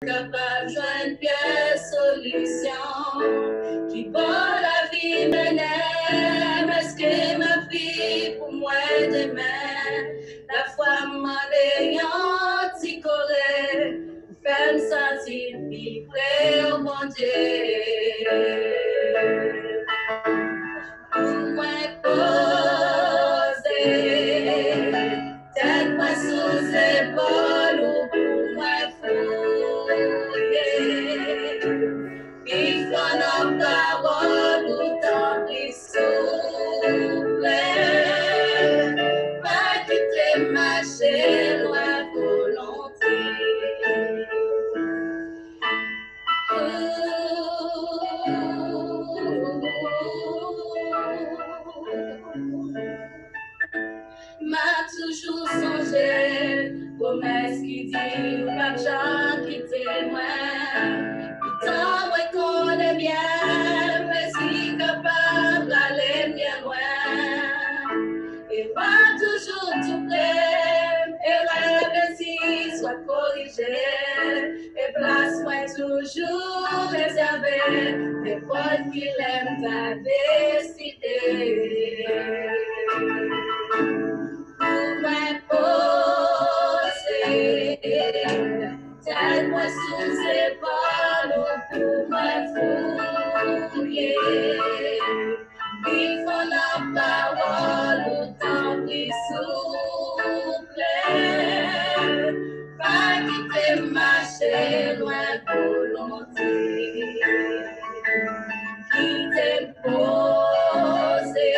capable de joindre pièce solution qui bat la vie menée, est-ce que ma vie pour moi demain la foi m'en ayant t'y collé fait me sentir vivre au bon Dieu pour moi poser tête moi sous épaule ou pour moi il faut nos paroles ou tant qu'il souffle. Pas quitter marcher loin volonté. M'a toujours songé, promesse qui dit, pas de gens qui témoignent. Tant moi qu'on est bien, mais si capable d'aller bien loin. Et pas toujours tout prêt, et rêve ainsi soit corrigé. Et place-moi toujours réservé, des potes qui l'aiment t'as décidé. Pour m'imposer, tête-moi sous épaule ou pour m'effouiller. Il faut la parole ou tant qu'il souffle. Pas quitter marcher loin volonté. Quitter poser.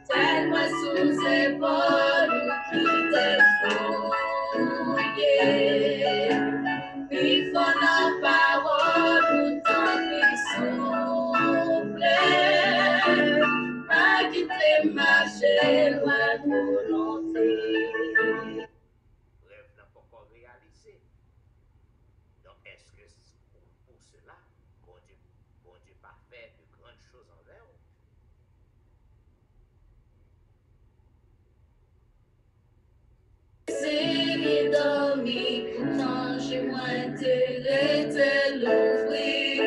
Tête-moi sous épaule qui t'est fouillé. Il faut la parole ou tant qu'il souffle. Pas quitter marcher loin volonté. Rêve n'a pas encore réalisé. Donc est-ce que pour cela, bon Dieu pas fait de grandes choses envers vous? C'est dormi, pourtant j'ai moins de l'ouvrir.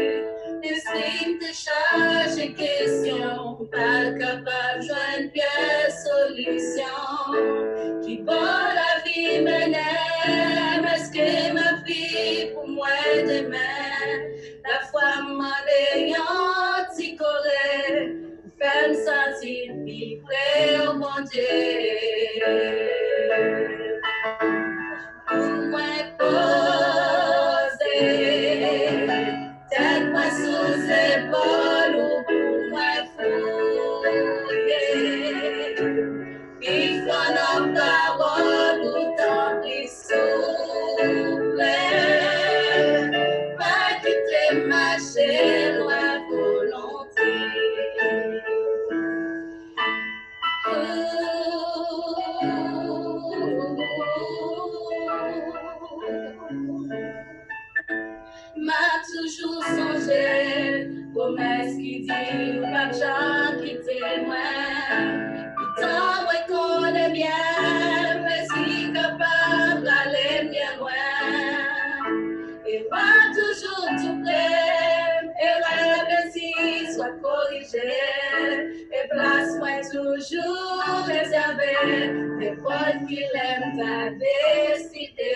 L'esprit te charge et question, pas capable de joindre pièce solution. Qui bat la vie menée, est-ce que ma vie pour moi demain, la foi m'en ayant t'y collé, fait me sentir vivre au bon Dieu. Pour moi poser, tête-moi sous épaule ou pour moi fouiller. Il faut nos paroles ou tant qu'il souffle. Pas quitter marcher loin volonté. M'a toujours songé, promesse qui dit, pas de gens qui témoignent. Pourtant, moi qu'on est bien, mais si capable d'aller bien loin. Et pas toujours tout prêt, et rêve ainsi soit corrigé. Et place-moi toujours réservé, des potes qui l'aiment t'as décidé.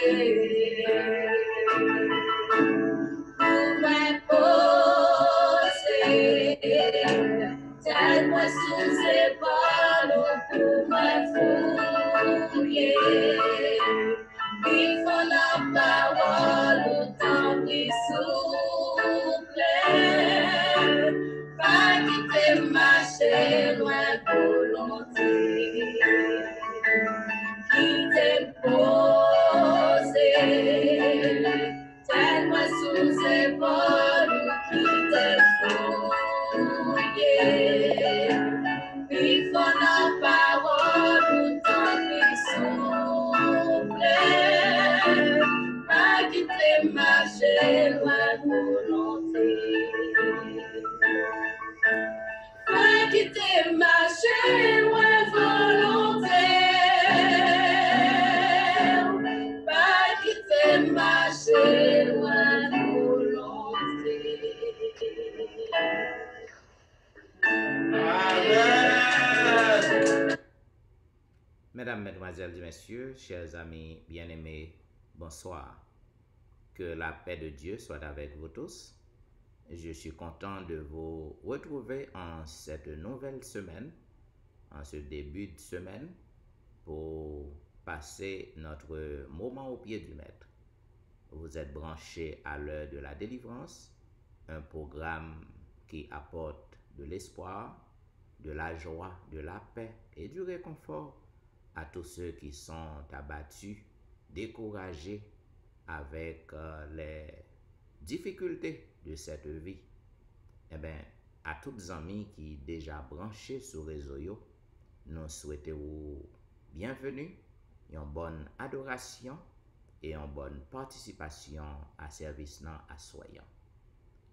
Pour m'imposer, tête-moi sous épaule ou pour m'effouiller. Il faut la parole ou tant qu'il souffle. Pas quitter marcher loin volonté. Quitter poser. Tête-moi sous épaule qui t'est fouillé. Il faut la parole ou tant qu'il souffle. Pas quitter marcher loin volonté. Pas quitter marcher loin volonté. Pas quitter marcher mesdemoiselles et messieurs, chers amis bien-aimés, bonsoir. Que la paix de Dieu soit avec vous tous. Je suis content de vous retrouver en cette nouvelle semaine, en ce début de semaine, pour passer notre moment au pied du Maître. Vous êtes branchés à l'heure de la délivrance, un programme qui apporte de l'espoir, de la joie, de la paix et du réconfort à tous ceux qui sont abattus, découragés avec les difficultés de cette vie. Eh bien, à tous les amis qui déjà branchés sur les réseaux, nous souhaitons bienvenue, une bonne adoration et une bonne participation à service à soyant.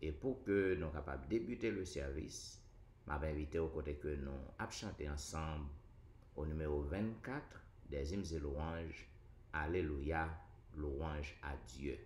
Et pour que nous soyons capables de débuter le service, je m'avais invité au côté que nous avons chanté ensemble au numéro 24 des hymnes et louanges. Alléluia, louange à Dieu.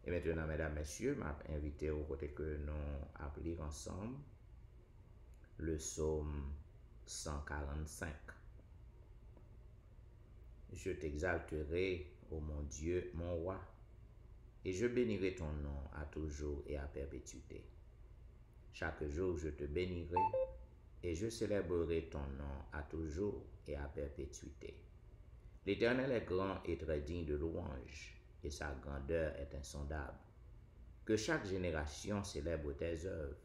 Et maintenant, mesdames, messieurs, m'a invité au côté que nous appelons ensemble le psaume 145. Je t'exalterai, ô mon Dieu, mon roi, et je bénirai ton nom à toujours et à perpétuité. Chaque jour, je te bénirai, et je célébrerai ton nom à toujours et à perpétuité. L'Éternel est grand et très digne de louange, et sa grandeur est insondable. Que chaque génération célèbre tes œuvres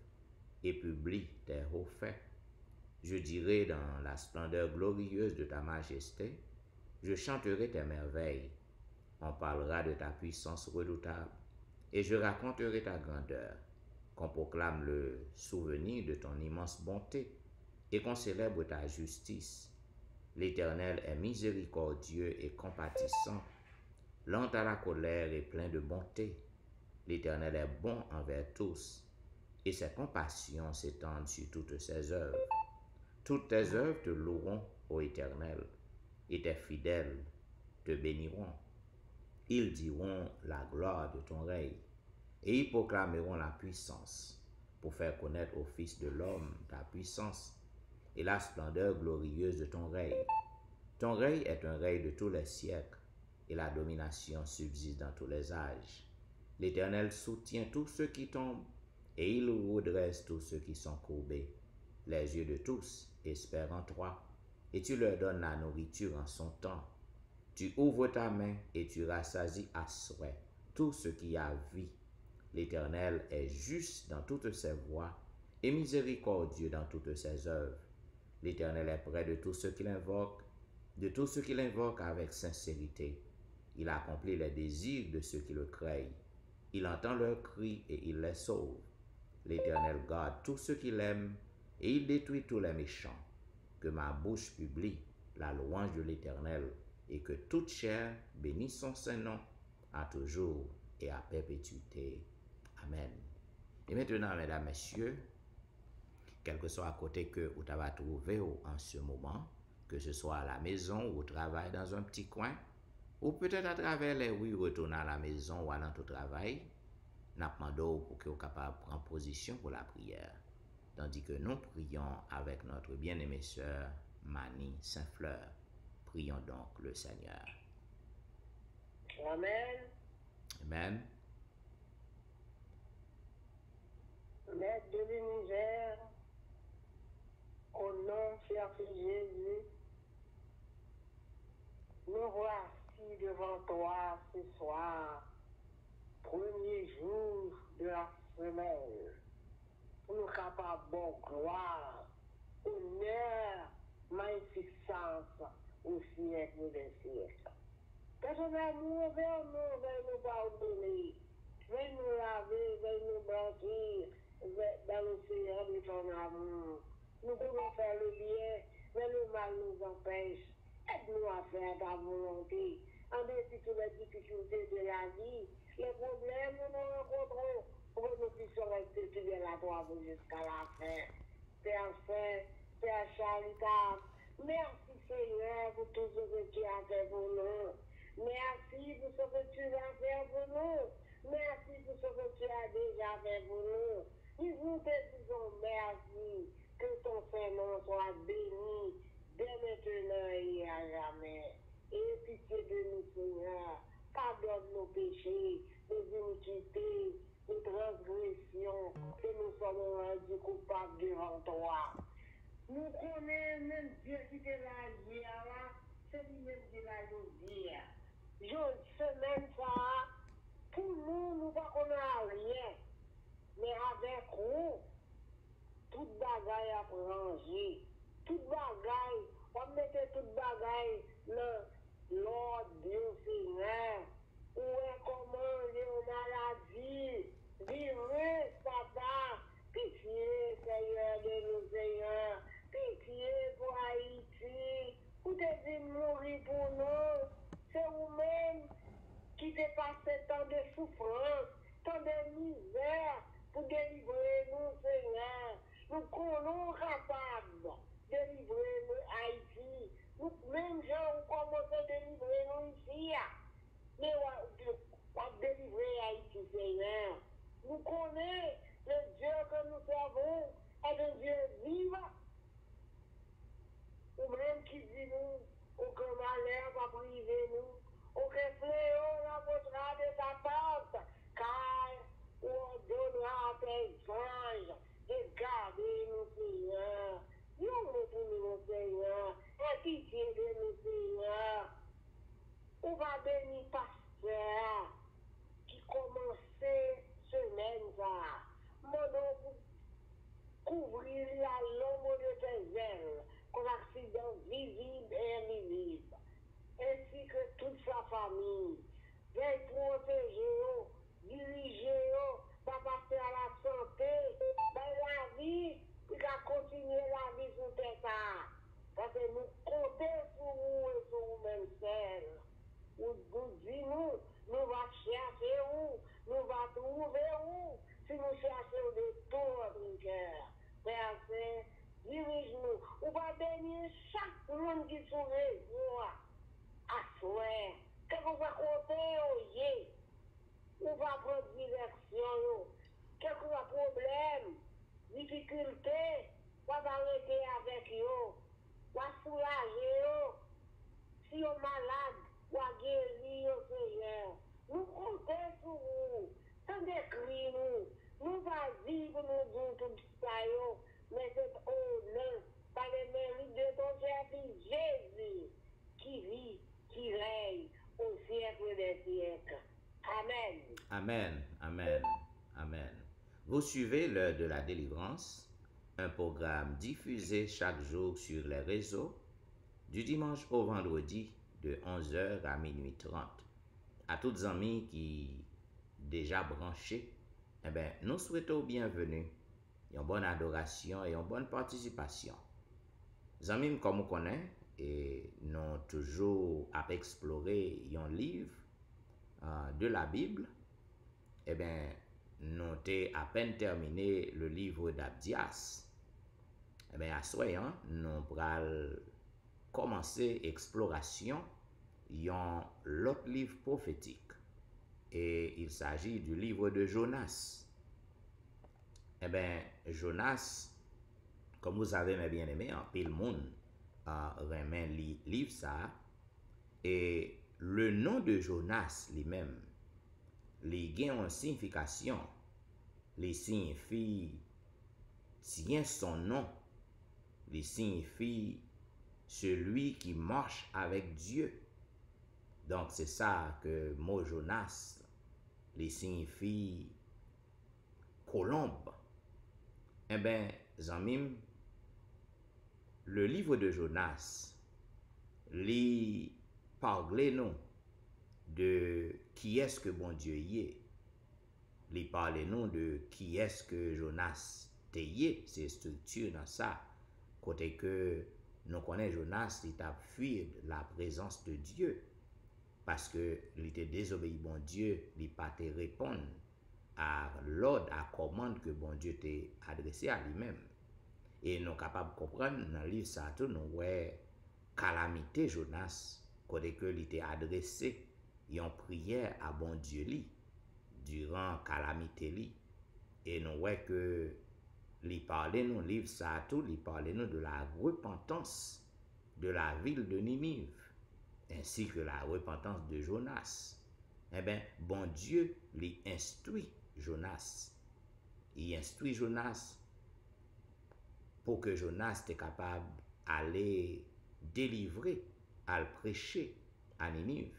et publie tes hauts faits. Je dirai dans la splendeur glorieuse de ta majesté, je chanterai tes merveilles. On parlera de ta puissance redoutable, et je raconterai ta grandeur, qu'on proclame le souvenir de ton immense bonté, et qu'on célèbre ta justice. L'Éternel est miséricordieux et compatissant, lent à la colère et plein de bonté. L'Éternel est bon envers tous, et ses compassions s'étendent sur toutes ses œuvres. Toutes tes œuvres te loueront, ô Éternel, et tes fidèles te béniront. Ils diront la gloire de ton règne, et ils proclameront la puissance, pour faire connaître au Fils de l'homme ta puissance et la splendeur glorieuse de ton règne. Ton règne est un règne de tous les siècles, et la domination subsiste dans tous les âges. L'Éternel soutient tous ceux qui tombent, et il redresse tous ceux qui sont courbés. Les yeux de tous espèrent en toi, et tu leur donnes la nourriture en son temps. Tu ouvres ta main et tu rassasies à souhait tout ce qui a vie. L'Éternel est juste dans toutes ses voies et miséricordieux dans toutes ses œuvres. L'Éternel est près de tous ceux qui l'invoquent, avec sincérité. Il accomplit les désirs de ceux qui le craignent. Il entend leurs cris et il les sauve. L'Éternel garde tous ceux qui l'aiment et il détruit tous les méchants. Que ma bouche publie la louange de l'Éternel et que toute chair bénisse son saint nom à toujours et à perpétuité. Amen. Et maintenant, mesdames, messieurs, quel que soit à côté que vous avez trouvé en ce moment, que ce soit à la maison ou au travail dans un petit coin, ou peut-être à travers les rues, retourner à la maison ou allant au travail, nous demandons pour que vous soyez capable de prendre position pour la prière, tandis que nous prions avec notre bien-aimée sœur Mani Saint-Fleur. Prions donc le Seigneur. Amen. Amen. Maître de l'univers, au nom cher Jésus, nous voici devant toi ce soir, premier jour de la semaine, pour nous capables de gloire, honneur, magnificence au siècle des siècles. Que ton amour vers nous, veuille nous pardonner, veuille nous laver, veuille nous blanchir dans l'océan de ton amour. Nous pouvons faire le bien, mais le mal nous empêche. Aide-nous à faire ta volonté. En dépit de toutes les difficultés de la vie, les problèmes nous nous rencontrons pour que nous puissions rester fidèles à toi jusqu'à la fin. Père Saint, Père charitable, merci Seigneur pour tout ce que tu as fait pour nous. Merci pour ce que tu vas faire pour nous. Merci pour ce que tu as déjà fait pour nous. Nous te disons merci. Que ton Saint-Nom soit béni dès maintenant et à jamais. Et pitié de nous, Seigneur. Pardonne nos péchés, nos iniquités, nos transgressions, que nous sommes rendus coupables devant toi. Nous connaissons même Dieu qui te l'a dit, c'est lui-même qui l'a dit. Je semaine ça, pour nous, nous ne connaissons rien. Mais avec vous, toute bagaille à ranger, toute bagaille, on mettait toute bagaille dans l'ordre du Seigneur. Où est comment les maladies, vivre, papa, pitié, Seigneur de nous, Seigneur, pitié pour Haïti, où t'es dit mourir pour nous, c'est vous-même qui t'est passé tant de souffrance, tant de misère pour délivrer nous, Seigneur. Nous sommes capables de délivrer Haïti. Nous, même gens ont commencé à délivrer nous ici. Mais on va délivrer Haïti, Seigneur. Nous connaissons le Dieu que nous servons est un Dieu vivant. Ou même qui dit nous, aucun malheur va priver nous, aucun fléau n'approchera de ta porte, car on donnera à tes anges de garder nous, Seigneur. Nous retournons, Seigneur, et pitié de nous, Seigneur. On va bénir pasteur qui commençait semaine ça. Mon couvrir la l'ombre de tes ailes, qu'on accident visible et invisible, ainsi que toute sa famille. Veuille protéger, diriger, va passer à la santé, dans la vie, il va continuer la vie sur tes tas. Parce que nous comptons sur vous et sur vous-même seuls. Nous disons, nous va chercher où, nous allons trouver où si nous cherchons de tout notre cœur. Père Saint, dirige-nous. On va bénir chaque monde qui sourit à souhait. Que vous va compter au yé. On va prendre direction. Quel que soit problème, difficulté, on va arrêter avec eux. On va soulager eux. Si on est malade, on va guérir au Seigneur. Nous comptons sur vous. Sans décrire nous. Nous allons vivre nous dire tout ça. Mais c'est au nom, par le mérite de ton service Jésus, qui vit, qui règne au siècle des siècles. Amen. Amen, amen, amen. Vous suivez l'heure de la délivrance, un programme diffusé chaque jour sur les réseaux, du dimanche au vendredi, de 11h à minuit 30. À toutes les amis qui déjà branchés, nous souhaitons bienvenue, une bonne adoration et une bonne participation. Les amis, comme vous connaissez, et nous toujours à explorer un livre de la Bible, nous avons à peine terminé le livre d'Abdias. À soyant, nous allons commencer l'exploration d'un l'autre livre prophétique. Et il s'agit du livre de Jonas. Jonas, comme vous savez, mes bien-aimés, en pile monde remet livre ça. Et le nom de Jonas lui-même, il a une signification. Il signifie, tient son nom, il signifie celui qui marche avec Dieu. Donc c'est ça que le mot Jonas, il signifie colombe. Zamim, le livre de Jonas, il parle nous de qui est-ce que bon Dieu y est. Il parle nous de qui est-ce que Jonas y est. C'est structure dans ça. Côté que nous connaissons Jonas, il a fui la présence de Dieu. Parce que il était désobéi bon Dieu, il n'a pas répondre à l'ordre, à la commande que bon Dieu t'a adressé à lui-même. Et nous sommes capables de comprendre dans le livre ça tout, nous voyons calamité Jonas, côté que il était adressé une prière à bon Dieu li, durant calamité li. Et nous voyons que il parlait nous livre ça tout, il parlait nous de la repentance de la ville de Ninive, ainsi que la repentance de Jonas. Bon Dieu lui instruit Jonas. Il instruit Jonas pour que Jonas soit capable d'aller délivrer, à le prêcher à Ninive.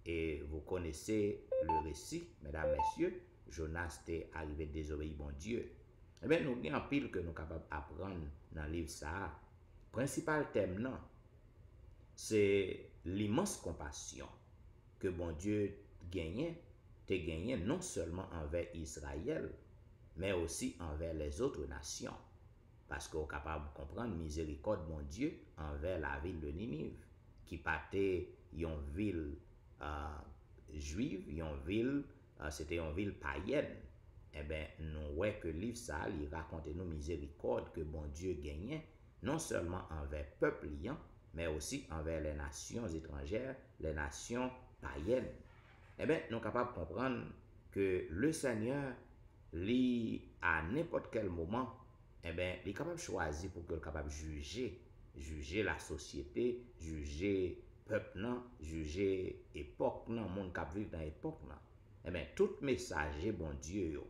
Et vous connaissez le récit, mesdames, messieurs, Jonas était arrivé désobéir bon Dieu. Nous avons un pile que nous sommes capables d'apprendre dans le livre ça. Principal thème, non, c'est l'immense compassion que bon Dieu te gagné non seulement envers Israël, mais aussi envers les autres nations. Parce qu'on est capable de comprendre miséricorde bon Dieu envers la ville de Ninive, qui partait une ville juive, c'était une ville païenne. Nous voyons que le livre ça, il raconte nous miséricorde que bon Dieu gagnait, non seulement envers le peuple liant, mais aussi envers les nations étrangères, les nations païennes. Nous sommes capables de comprendre que le Seigneur, à n'importe quel moment, il est capable de choisir pour qu'il soit capable de juger la société, juger le peuple, juger l'époque, le monde qui vit dans l'époque. Tout messager, bon Dieu,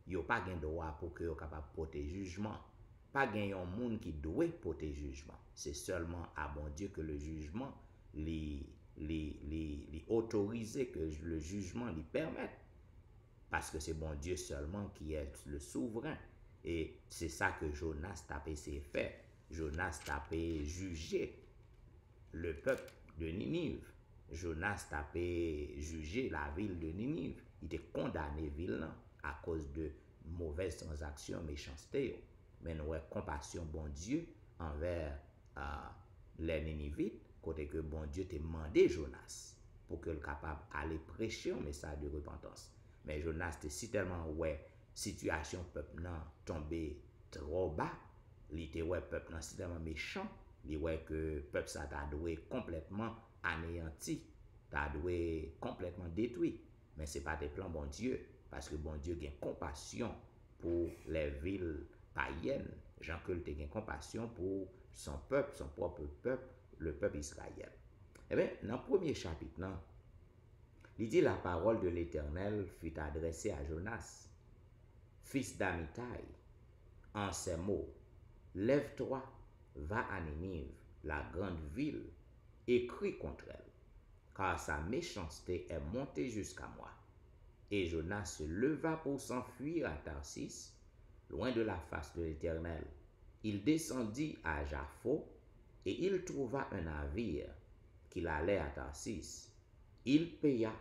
il n'y a pas de droit pour qu'il soit capable de porter jugement. Pas un monde qui doit porter jugement. C'est seulement à bon Dieu que le jugement autorisé, que le jugement lui permette. Parce que c'est bon Dieu seulement qui est le souverain. Et c'est ça que Jonas t'a essayé de faire. Jonas t'a jugé le peuple de Ninive. Jonas t'a jugé la ville de Ninive. Il était condamné ville à cause de mauvaises transactions, méchanceté. Mais nous avons compassion, bon Dieu, envers les Ninivites, côté que bon Dieu t'a demandé Jonas pour qu'il soit capable d'aller prêcher un message de repentance. Mais Jonas te si tellement ouais, situation peuple nan tombé trop bas, li te ouais peuple nan si tellement méchant, li ouais que peuple ça t'a doué complètement anéanti, t'a doué complètement détruit. Mais c'est pas des plans bon Dieu, parce que bon Dieu a compassion pour les villes païennes, Jean que te gain compassion pour son peuple, son propre peuple, le peuple Israël. Eh bien, dans le premier chapitre, non, il dit la parole de l'Éternel fut adressée à Jonas, fils d'Amitai, en ces mots, lève-toi, va à Ninive, la grande ville, et crie contre elle, car sa méchanceté est montée jusqu'à moi. Et Jonas se leva pour s'enfuir à Tarsis, loin de la face de l'Éternel. Il descendit à Jaffo, et il trouva un navire qu'il allait à Tarsis. Il paya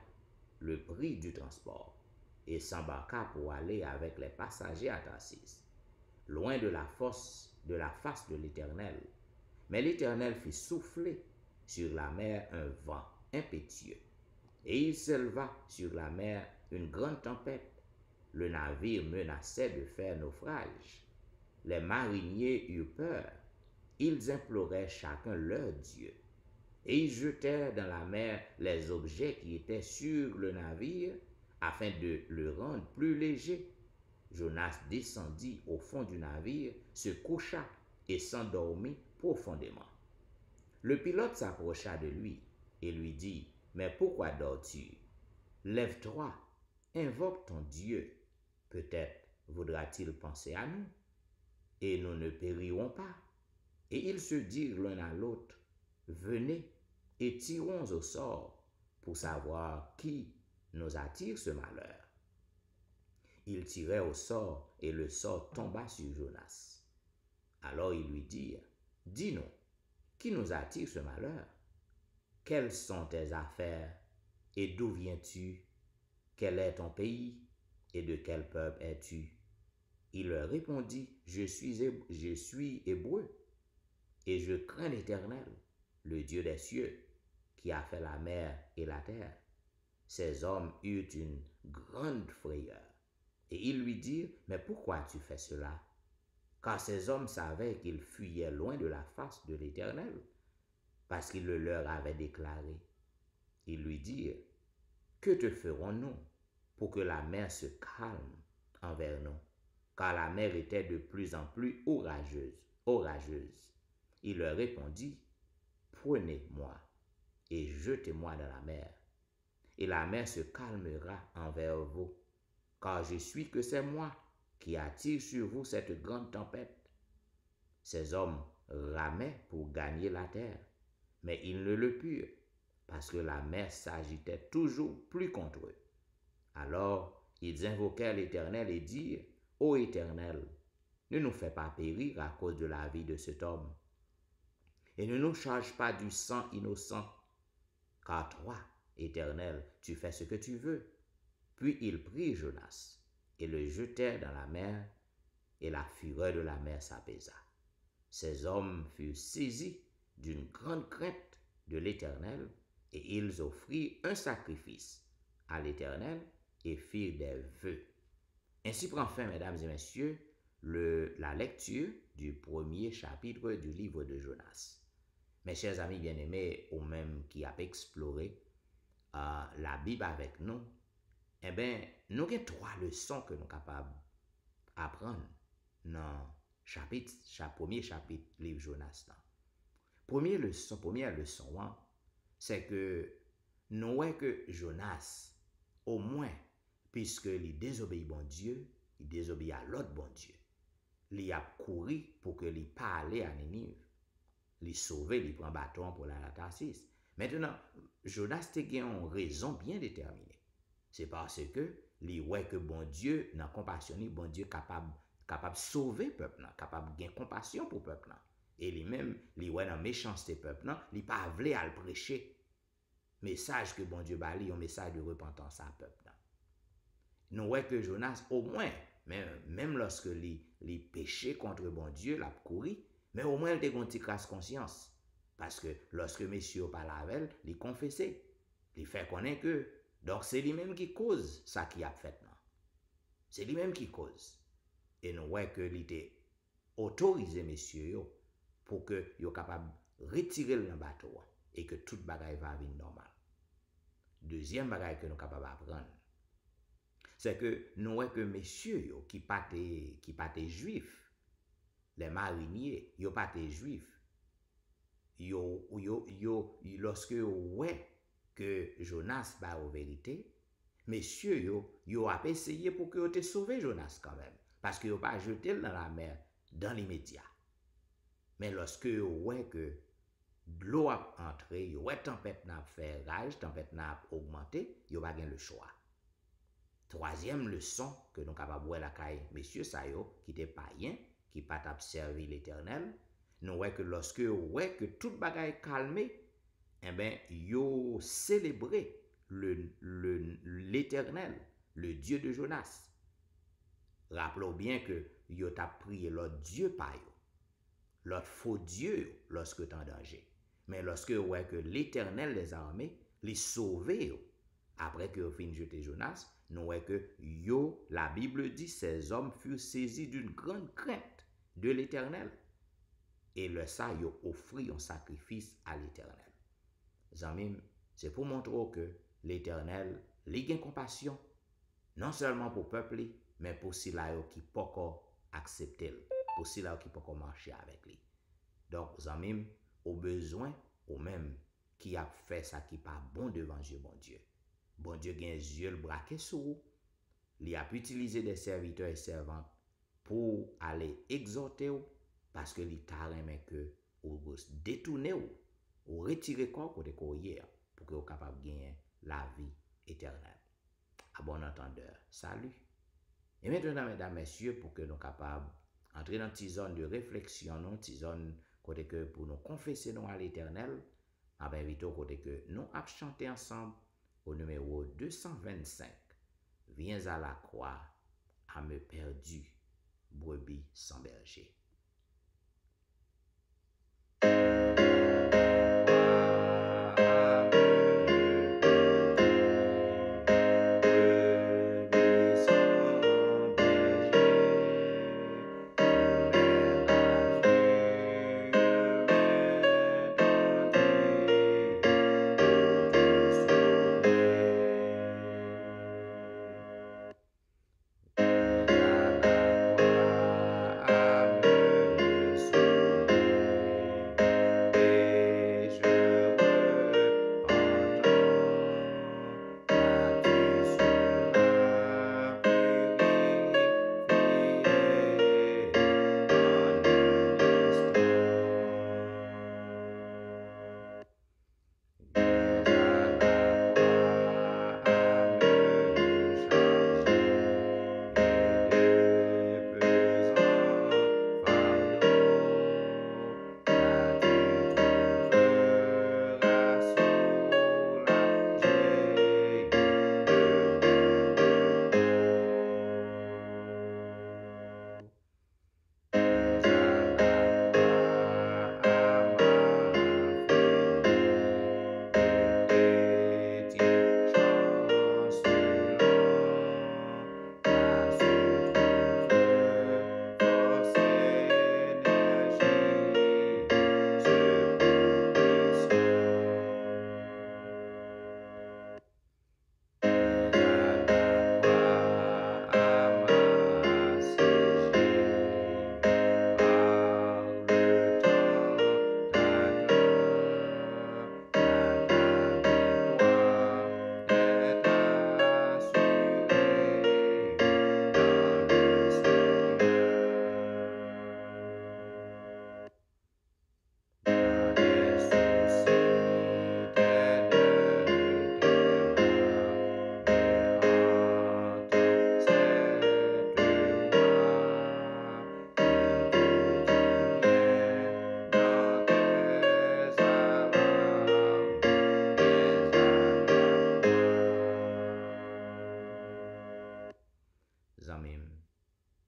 le prix du transport et s'embarqua pour aller avec les passagers à Tarsis, loin de la face de l'Éternel. Mais l'Éternel fit souffler sur la mer un vent impétueux, et il s'éleva sur la mer une grande tempête. Le navire menaçait de faire naufrage. Les mariniers eurent peur. Ils imploraient chacun leur Dieu. Et ils jetèrent dans la mer les objets qui étaient sur le navire afin de le rendre plus léger. Jonas descendit au fond du navire, se coucha et s'endormit profondément. Le pilote s'approcha de lui et lui dit, « Mais pourquoi dors-tu? Lève-toi, invoque ton Dieu. Peut-être voudra-t-il penser à nous, et nous ne périrons pas. » Et ils se dirent l'un à l'autre, « Venez et tirons au sort pour savoir qui nous attire ce malheur. » Ils tirèrent au sort et le sort tomba sur Jonas. Alors ils lui dirent, « Dis-nous, qui nous attire ce malheur? Quelles sont tes affaires et d'où viens-tu? Quel est ton pays et de quel peuple es-tu? » Il leur répondit, « Je suis hébreu et je crains l'Éternel, le Dieu des cieux, qui a fait la mer et la terre. » Ces hommes eurent une grande frayeur et ils lui dirent, « Mais pourquoi tu fais cela? » Car ces hommes savaient qu'ils fuyaient loin de la face de l'Éternel, parce qu'il le leur avait déclaré. Ils lui dirent, « Que te ferons-nous pour que la mer se calme envers nous? » Car la mer était de plus en plus orageuse. Il leur répondit, « Prenez-moi et jetez-moi dans la mer, et la mer se calmera envers vous, car je suis que c'est moi qui attire sur vous cette grande tempête. » Ces hommes ramaient pour gagner la terre, mais ils ne le purent, parce que la mer s'agitait toujours plus contre eux. Alors ils invoquèrent l'Éternel et dirent, « Ô Éternel, ne nous fais pas périr à cause de la vie de cet homme, et ne nous charge pas du sang innocent, car toi, Éternel, tu fais ce que tu veux. » Puis ils prirent Jonas et le jetèrent dans la mer, et la fureur de la mer s'apaisa. Ces hommes furent saisis d'une grande crainte de l'Éternel, et ils offrirent un sacrifice à l'Éternel et firent des vœux. Ainsi prend fin, mesdames et messieurs, la lecture du premier chapitre du livre de Jonas. Mes chers amis bien-aimés, ou même qui a exploré la Bible avec nous, eh bien, nous avons 3 leçons que nous sommes capables d'apprendre dans premier chapitre du livre Jonas. Première leçon, c'est que nous voyons que Jonas, au moins, puisque il désobéit bon Dieu, il désobéit à l'autre bon Dieu, il a couru pour que il pas aller à Ninive. Il sauvé, il prend bâton pour la Tarsis. Maintenant, Jonas a une raison bien déterminée. C'est parce que il voit que bon Dieu, dans compassion, bon Dieu capable de sauver le peuple, capable de gagner compassion pour le peuple. Et lui-même, il voit dans la méchanceté du peuple, il pas voulu à le prêcher. Message que bon Dieu bali, un message de repentance à peuple. Nous voyons que Jonas, au moins, même lorsque il péchait contre bon Dieu, il a couru, mais au moins il a une petite crasse conscience. Parce que lorsque messieurs parlent avec elle, il confessait. Il fait connaître que Donc, c'est lui-même qui cause ça qui a fait. C'est lui-même qui cause. Et nous voyons que l'idée autorisé, messieurs, pour que soient capables de retirer le bateau et que toute bagaille va venir normal. Deuxième bagaille que nous sommes capables d'apprendre, c'est que nous voyons que messieurs qui pas juifs, les mariniers, ils pas juifs, lorsque ouais que Jonas va aux vérité, messieurs yo a essayé pour que te sauvé Jonas quand même, parce que yo pas jeté dans la mer dans l'immédiat. Mais lorsque ouais que l'eau a entré, ouais tempête n'a fait rage, tempête n'a augmenté, yo pas gain le choix. Troisième leçon que nous capables voir la caille messieurs ça yo qui était païen, qui pas servi l'Éternel, nous voyons que lorsque ouais que toute bagaille calmé, eh ben yo célébré l'Éternel, le Dieu de Jonas. Rappelons bien que yo t'a prié l'autre Dieu pas yo, l'autre faux Dieu lorsque t'es en danger. Mais lorsque ouais que l'Éternel les armées, les sauvé yo, après que fin jeté Jonas, nous voyons que la Bible dit, ces hommes furent saisis d'une grande crainte de l'Éternel. Et le ça, yo offrit un sacrifice à l'Éternel. Zamim, c'est pour montrer que l'Éternel, li gen compassion, non seulement pour le peuple, mais pour ceux qui ne peuvent pas accepter, pour ceux qui ne peuvent pas marcher avec lui. Donc, Zamim, au besoin, ou même qui a fait ça qui n'est pas bon devant Dieu, bon Dieu. Bon Dieu a les yeux braqués sur vous. Il a utilisé des serviteurs et servantes pour aller exhorter vous, parce que il t'a remis que vous détournez ou retirez quoi côté hier pour que vous capable de gagner la vie éternelle. À bon entendeur, salut. Et maintenant, mesdames, messieurs, pour que nous capables d'entrer dans une petite zone de réflexion, une petite zone côté que pour nous confesser nous à l'éternel, je vais inviter côté que nous avons chanté ensemble au numéro 225. Viens à la croix à me perdu, brebis sans berger.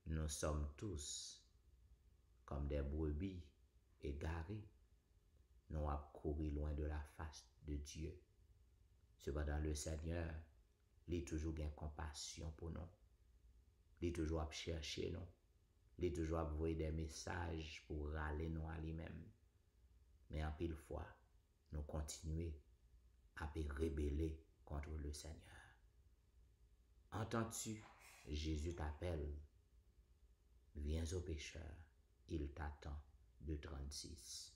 Nous sommes tous comme des brebis égarées. Nous avons couru loin de la face de Dieu. Cependant, le Seigneur il est toujours gain compassion pour nous. Il est toujours à chercher nous. Il est toujours à envoyer des messages pour râler nous à lui-même. Mais en pile fois, nous continuons à rebeller contre le Seigneur. Entends-tu? Jésus t'appelle. Viens au pécheur. Il t'attend. 2:36.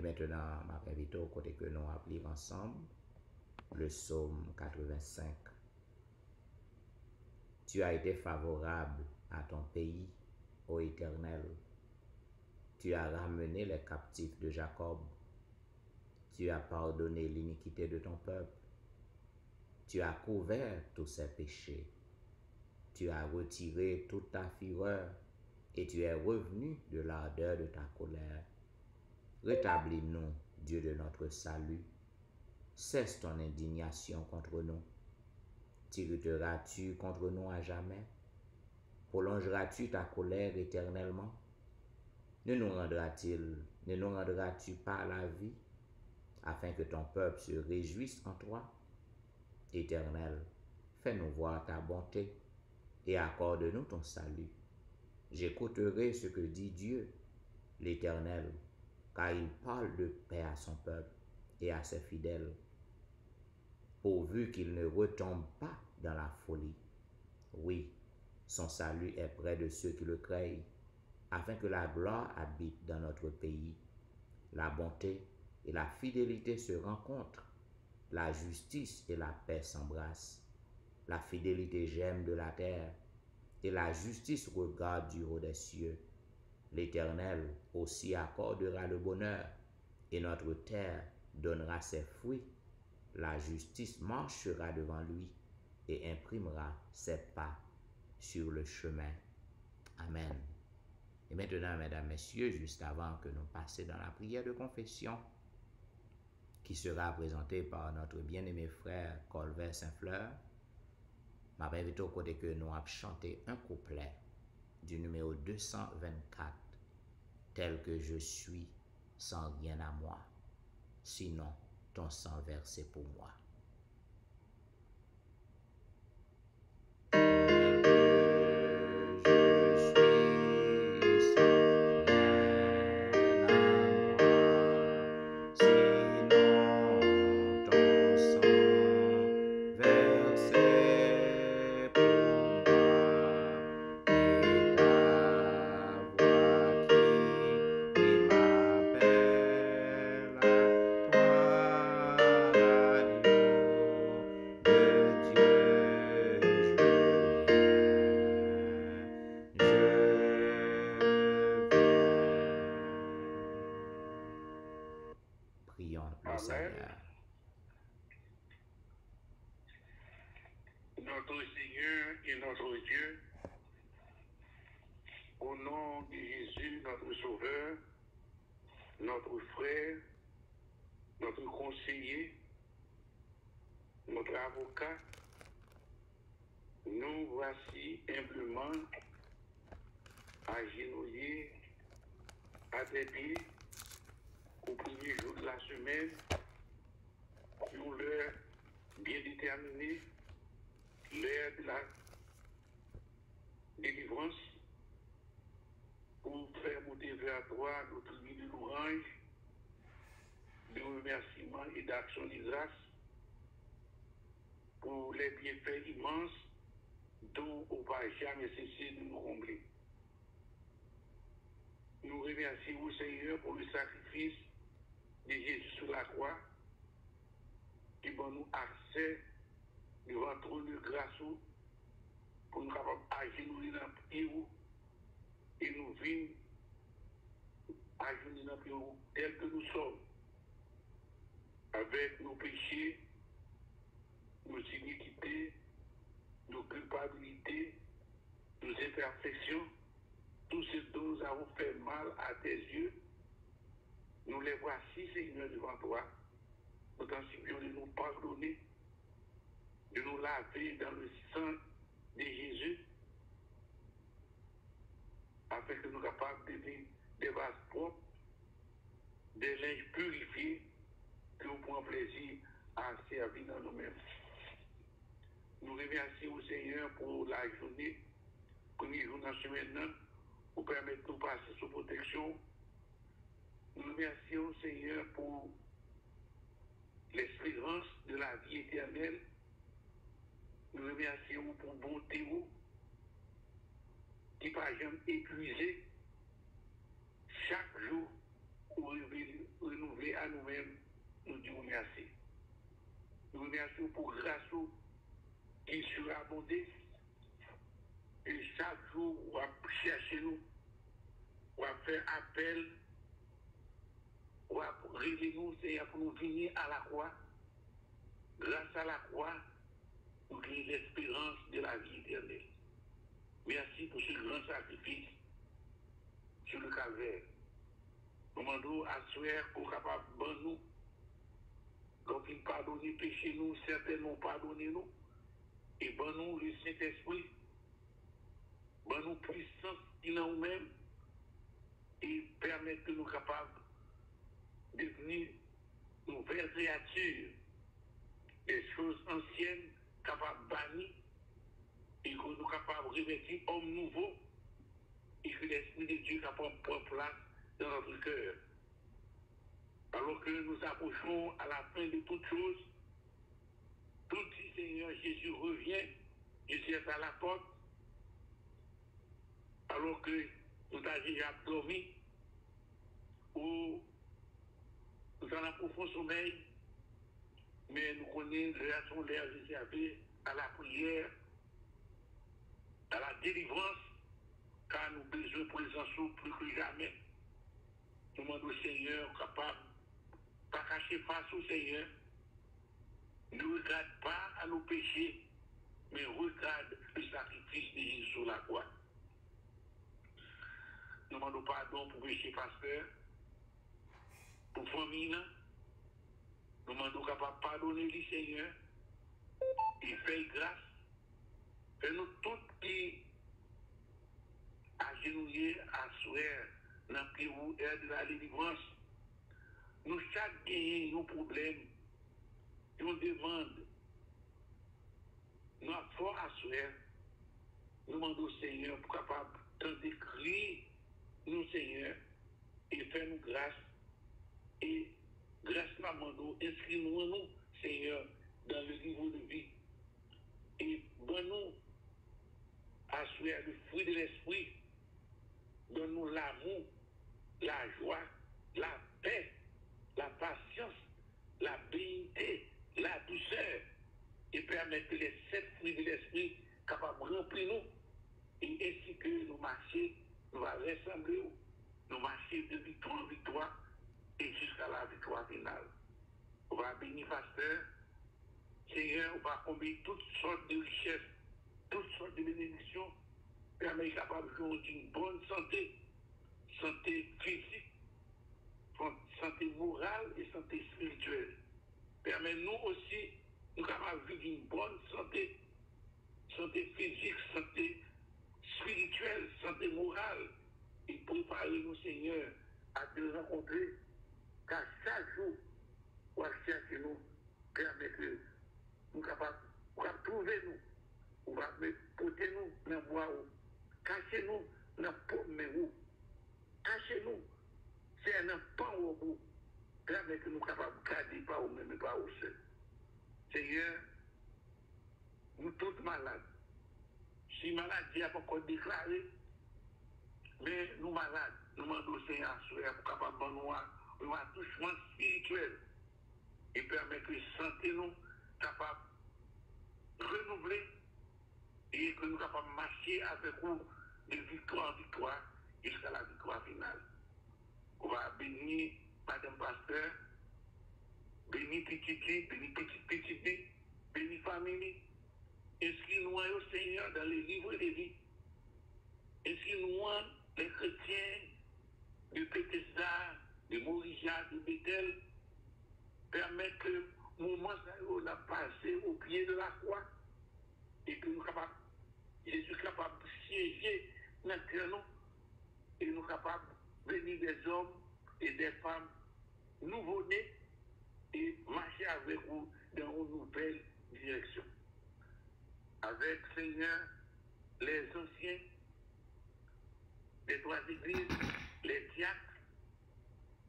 Maintenant, je m'invite au côté que nous appelons ensemble le psaume 85. Tu as été favorable à ton pays, ô Éternel. Tu as ramené les captifs de Jacob. Tu as pardonné l'iniquité de ton peuple. Tu as couvert tous ses péchés. Tu as retiré toute ta fureur et tu es revenu de l'ardeur de ta colère. Rétablis-nous, Dieu de notre salut. Cesse ton indignation contre nous. T'irriteras-tu contre nous à jamais? Prolongeras-tu ta colère éternellement? Ne nous rendras-tu pas la vie, afin que ton peuple se réjouisse en toi? Éternel, fais-nous voir ta bonté et accorde-nous ton salut. J'écouterai ce que dit Dieu, l'Éternel, car il parle de paix à son peuple et à ses fidèles, pourvu qu'il ne retombe pas dans la folie. Oui, son salut est près de ceux qui le craignent, afin que la gloire habite dans notre pays. La bonté et la fidélité se rencontrent, la justice et la paix s'embrassent. La fidélité gemme de la terre, et la justice regarde du haut des cieux. L'Éternel aussi accordera le bonheur et notre terre donnera ses fruits. La justice marchera devant lui et imprimera ses pas sur le chemin. Amen. Et maintenant, mesdames, messieurs, juste avant que nous passions dans la prière de confession, qui sera présentée par notre bien-aimé frère Colbert Saint-Fleur, je m'invite au côté que nous avons chanté un couplet du numéro 224, tel que je suis, sans rien à moi, sinon ton sang versé pour moi. Prions le Seigneur. Notre Seigneur et notre Dieu, au nom de Jésus, notre Sauveur, notre frère, notre conseiller, notre avocat, nous voici humblement agenouillés à tes pieds au premier jour de la semaine, sur l'heure bien déterminée, l'heure de la délivrance, pour faire monter vers toi notre lit de louange, de remerciements et d'action de grâce pour les bienfaits immenses dont on ne va jamais cesser de nous combler. Nous remercions au Seigneur pour le sacrifice de Jésus sur la croix, qui va nous accès devant trop de grâce pour nous capables d'agenouiller dans le pied et nous vivre agenouiller dans le pied tel que nous sommes, avec nos péchés, nos iniquités, nos culpabilités, nos imperfections, tout ce dont nous avons fait mal à tes yeux. Nous les voici, Seigneur, devant toi, pour t'en supplier de nous pardonner, de nous laver dans le sang de Jésus, afin que nous soyons capables de devenir des vases propres, des linges purifiés, que nous prenions plaisir à servir dans nous-mêmes. Nous remercions au Seigneur pour la journée, premier jour dans la semaine, pour permettre de nous passer sous protection. Nous remercions au Seigneur pour l'espérance de la vie éternelle. Nous remercions pour bonté qui ne va jamais épuiser chaque jour pour renouveler à nous-mêmes. Nous disons merci. Nous remercions pour grâce qui surabondée. Et chaque jour, on va chercher nous, on va faire appel, on va révéler nous, Seigneur, pour nous venir à la croix. Grâce à la croix, nous gagnons l'espérance de la vie éternelle. Merci pour ce grand sacrifice sur le calvaire. Nous demandons à souhaiter qu'on soit capable de nous, donc il pardonne les péchés, nous, certainement pardonner nous, et bon nous le Saint-Esprit, bon nous puissance qui dans nous-mêmes, et permettre que nous soyons capables de devenir une nouvelle créature, des choses anciennes capables de bannir, et que nous sommes capables de revêtir homme nouveau, et que l'Esprit de Dieu est capable de prendre place dans notre cœur. Alors que nous approchons à la fin de toutes choses, tout le Seigneur Jésus revient, Jésus est à la porte, alors que nous avons déjà dormi, ou nous en avons profond sommeil, mais nous connaissons l'air réservé à la prière, à la délivrance, car nous avons besoin de présence plus que jamais. Nous demandons au Seigneur capable pas cacher face au Seigneur, ne regarde pas à nos péchés, mais regarde le sacrifice de Jésus sur la croix. Nous demandons pardon pour péché pasteur, pour famille, nous demandons capable de pardonner le Seigneur et faire grâce. Fais-nous tout qui agenouillés à souhait dans le Pérou et de la délivrance. Nous chaque gagnons nos problèmes, nous demandons, nous avons fort à souhait, nous demandons au Seigneur pour capable d'écrire nous Seigneur et faire nous grâce. Et grâce à nous, inscris-nous, Seigneur, dans le niveau de vie. Et donne-nous à souhait le fruit de l'esprit. Donne-nous l'amour, la joie, la paix, la patience, la bénité, la douceur. Et permettre que les 7 fruits de l'esprit capables de remplir nous. Et ainsi que nous marcher, nous allons ressembler, nous marcher de victoire en victoire et jusqu'à la victoire finale. On va bénir pasteur. Seigneur, on va combler toutes sortes de richesses, toutes sortes de bénédictions, permettre capable d'une bonne santé, santé physique, santé morale et santé spirituelle. Permet-nous aussi, nous capables de vivre d'une bonne santé, santé physique, santé spirituelle, santé morale, et préparer nous, Seigneur, à te rencontrer, car chaque jour, on va chercher nous, permet que nous capables de trouver nous, on va porter nous dans le bois, cacher nous dans le pomme, cacher nous, c'est un pan au bout, permet que nous capables de garder pas au même et pas au seul. Seigneur, nous tous malades. Si maladie n'a pas encore déclaré, mais nous malades, nous demandons au Seigneur pour capable de nous un attouchement spirituel et permettre que santé nous capable de renouveler et que nous capables de marcher avec vous de victoire en victoire jusqu'à la victoire finale. On va bénir Madame Pasteur, bénir petit, bénir petit, bénir famille. Inscris-nous au Seigneur dans les livres de vie. Inscris-nous les chrétiens de Bethesda, de Morija, de Bethel. Permettre que le moment où on a passé au pied de la croix et que nous capables, Jésus est capable de siéger maintenant et nous capables de venir des hommes et des femmes nouveau-nés et marcher avec vous dans une nouvelle direction. Avec, Seigneur, les anciens des 3 églises, les diacres,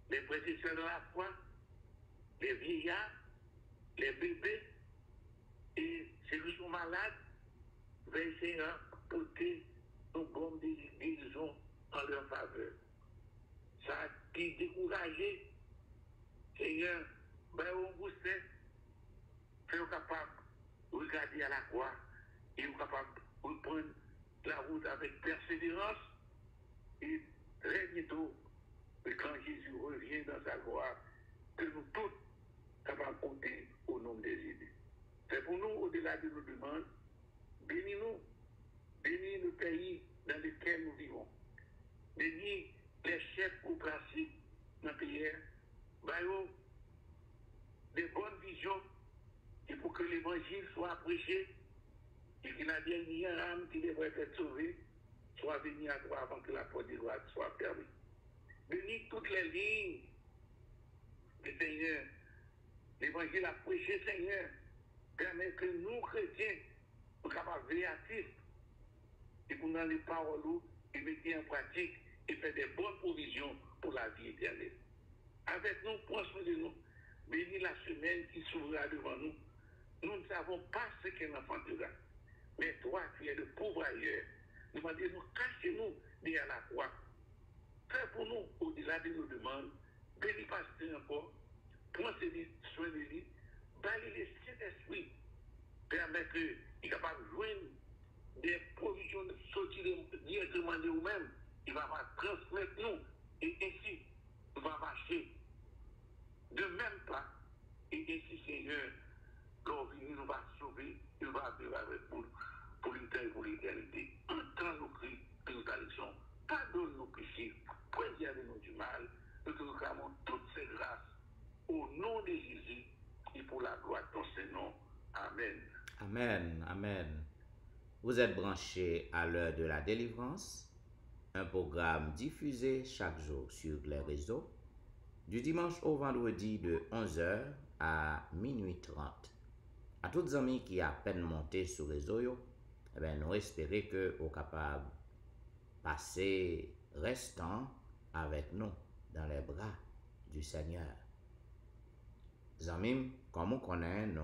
les prédicateurs de la foi, les vieillards, les bébés, et ceux qui sont malades, veillez, Seigneur, porter nos bombes de guérison en leur faveur. Ça qui découragé, Seigneur, ben on vous sait, faites capable de regarder à la croix et vous capable de prendre la route avec persévérance et très bientôt, quand Jésus revient dans sa gloire, que nous tous capables de compter au nombre des idées. C'est pour nous, au-delà de nos demandes, bénis-nous, bénis le pays dans lequel nous vivons, bénis les chefs au placés dans le pays, baillons des bonnes visions et pour que l'évangile soit prêché et qu'il n'y a dernière âme qui devrait être sauvée soit venue à toi avant que la porte de gloire soit fermée. Bénis toutes les lignes du Seigneur. L'évangile a prêché, Seigneur, permet que nous, chrétiens, nous soyons capables de veiller actifs et pour nous les paroles et mettre en pratique et faire des bonnes provisions pour la vie éternelle. Avec nous, prends soin de nous. Bénis la semaine qui s'ouvrira devant nous. Nous ne savons pas ce qu'un enfant fera. Mais toi, tu es le pourvoyeur. Nous demandons, cachez-nous derrière la croix. Fais pour nous, au-delà de nos demandes, bénis pasteur encore, prends soin de lui, balaye le Saint-Esprit, permet qu'il est capable de joindre des provisions de sortir directement de nous-mêmes. Il va transmettre nous, et ainsi, nous va marcher. De même l'éternité, entends nos cris de nos addictions, pardonne nos péchés, préserve-nous du mal, et que nous clamons toutes ces grâces au nom de Jésus et pour la gloire de ton Saint-Nom. Amen. Amen, amen. Vous êtes branchés à l'heure de la délivrance, un programme diffusé chaque jour sur les réseaux, du dimanche au vendredi de 11h à minuit 30. À tous les amis qui à peine monté sur les réseaux, nous espérons que vous capable passer restant avec nous dans les bras du Seigneur. Amis, comme on connaît, nous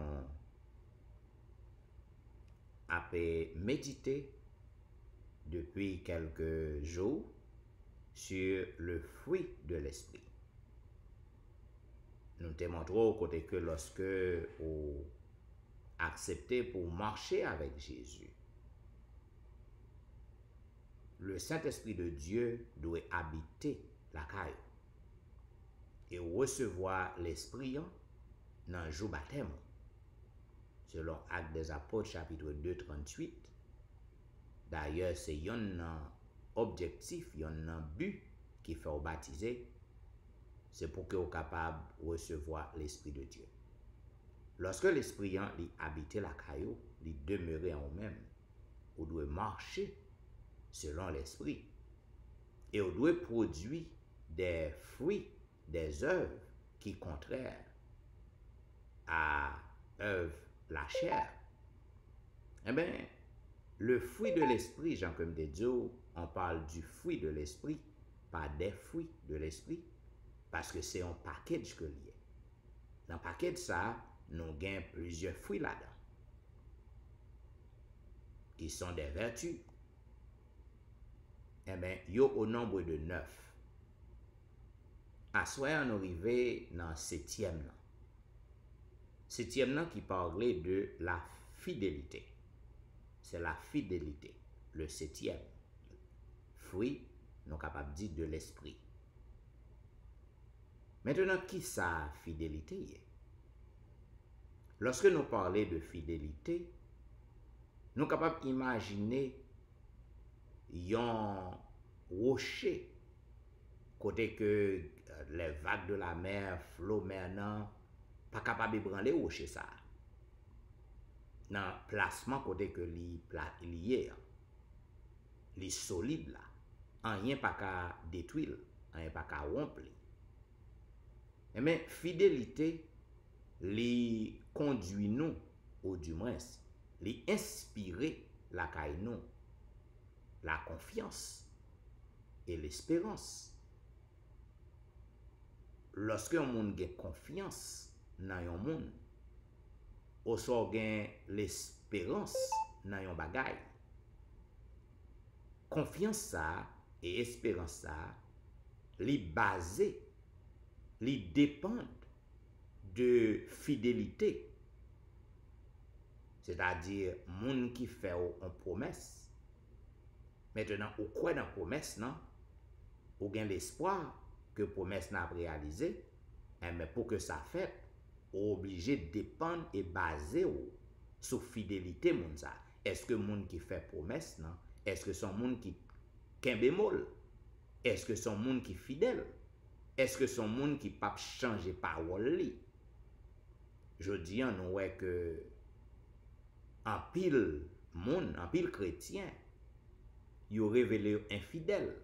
avons médité depuis quelques jours sur le fruit de l'esprit. Nous te montrons au côté que lorsque vous acceptez pour marcher avec Jésus, le Saint-Esprit de Dieu doit habiter la caille et recevoir l'Esprit dans le jour baptême. Selon Actes des Apôtres, chapitre 2, 38. D'ailleurs, c'est un objectif, un but qui fait au baptiser. C'est pour que vous soyez capable de recevoir l'Esprit de Dieu. Lorsque l'Esprit habite la caillou, il demeure en vous-même. Vous devez marcher selon l'Esprit. Et vous devez produire des fruits, des œuvres qui sont contraires à œuvre la chair. Eh bien, le fruit de l'esprit, Jean-Comme de Dieu, on parle du fruit de l'esprit, pas des fruits de l'esprit, parce que c'est un package que lié. Dans le package, ça, nous gagnons plusieurs fruits là-dedans, qui sont des vertus. Eh bien, il y a au nombre de 9. À soir, on arrive dans le 7e. 7e qui parlait de la fidélité. C'est la fidélité, le 7e. Fruit, nous sommes capables de dire de l'esprit. Maintenant, qui ça fidélité? Lorsque nous parlons de fidélité, nous sommes capables d'imaginer un rocher, côté que les vagues de la mer, flot maintenant, pas capable de branler rocher ça. Dans placement côté que lié, li solide là, rien pas qu'à détruire, rien pas qu'à rompre. Mais fidélité li conduit nous, ou du moins, li inspirer la caille nous, la confiance et l'espérance. Lorsque un monde a confiance dans un monde, ou soit l'espérance dans un bagay. Confiance ça et espérance ça, li basé, li dépendent de fidélité. C'est-à-dire, moun qui fait une promesse. Maintenant, ou quoi dans la promesse, non? Ou gain l'espoir que la promesse n'a pas réalisé, mais pour que ça fait, obligé de dépendre et baser sur fidélité moun ça. Est-ce que moun qui fait promesse non? Est-ce que son moun qui kembe mol? Est-ce que son moun qui fidèle? Est-ce que son moun qui pas changer parole li? Je dis nous ouais que en pile moun, en pile chrétien, yo révélé infidèle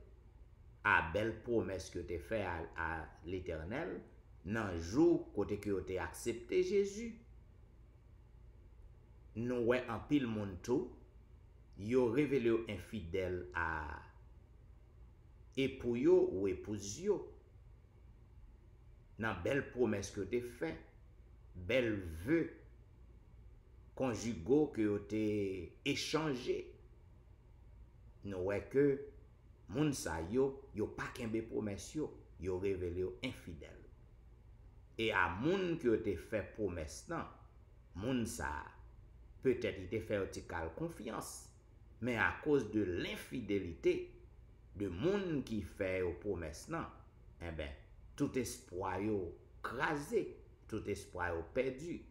à belle promesse que tu fait à l'Éternel. Dans le jour côté que tu as accepté Jésus, nous ouais en pile monde tout, yo révélé infidèle à époux yo ou épouse yo. Dans belle promesse que tu fait, belle vœu conjugaux que tu échangé. Nous ouais que moun sa yo pas kembe promesse yo révélé infidèle. Et à moun qui te fait promesse nan, moun sa peut-être il te fait vertical confiance, mais à cause de l'infidélité de moun qui fait promesse nan, eh ben tout espoir yo crasé, tout espoir yo perdu.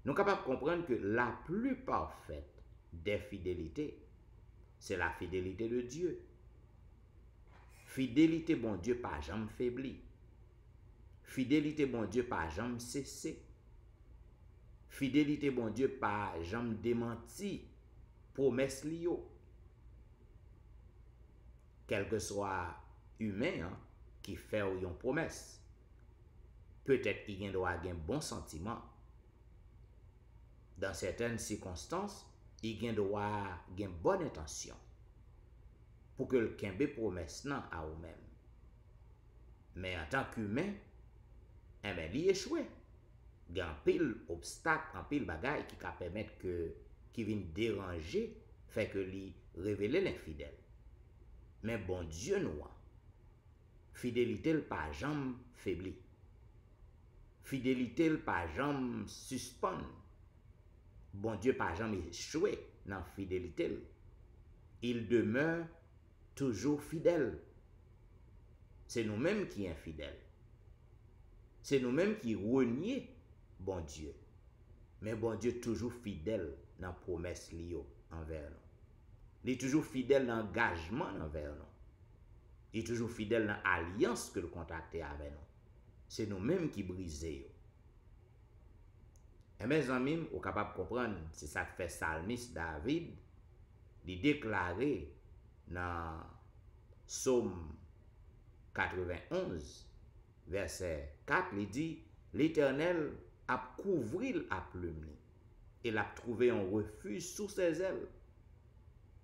Nous sommes capables de comprendre que la plus parfaite des fidélités, c'est la fidélité de Dieu. Fidélité, bon Dieu, pas jamais faibli. Fidélité, bon Dieu, pas jamais cessé. Fidélité, bon Dieu, pas jamais démenti. Promesse liyo. Quel que soit humain qui fait une promesse. Peut-être qu'il doit avoir un bon sentiment. Dans certaines circonstances, il doit avoir une bonne intention. Pour que le kembe promesse non à vous-même. Mais en tant qu'humain, eh bien, il échoue. Il y a un pile obstacle, un pile bagaille qui permet que qui viennent déranger, fait que lui révéler l'infidèle. Mais bon Dieu nous, fidélité le pas jamais faibli. Fidélité le pas jamais suspend. Bon Dieu pas jamais échoué dans fidélité. Il demeure toujours fidèle. C'est nous-mêmes qui sommes infidèles. C'est nous-mêmes qui renions bon Dieu. Mais bon Dieu toujours fidèle dans la promesse liée envers nous. Il est toujours fidèle dans l'engagement envers nous. Il est toujours fidèle dans l'alliance que le contacte avec nous. C'est nous-mêmes qui brisons. Et mes amis, vous êtes capables de comprendre, c'est ça que fait Psalmiste David, il déclarer dans Psaume 91, verset 4, il dit, l'Éternel a couvert la plume, il a trouvé un refuge sous ses ailes,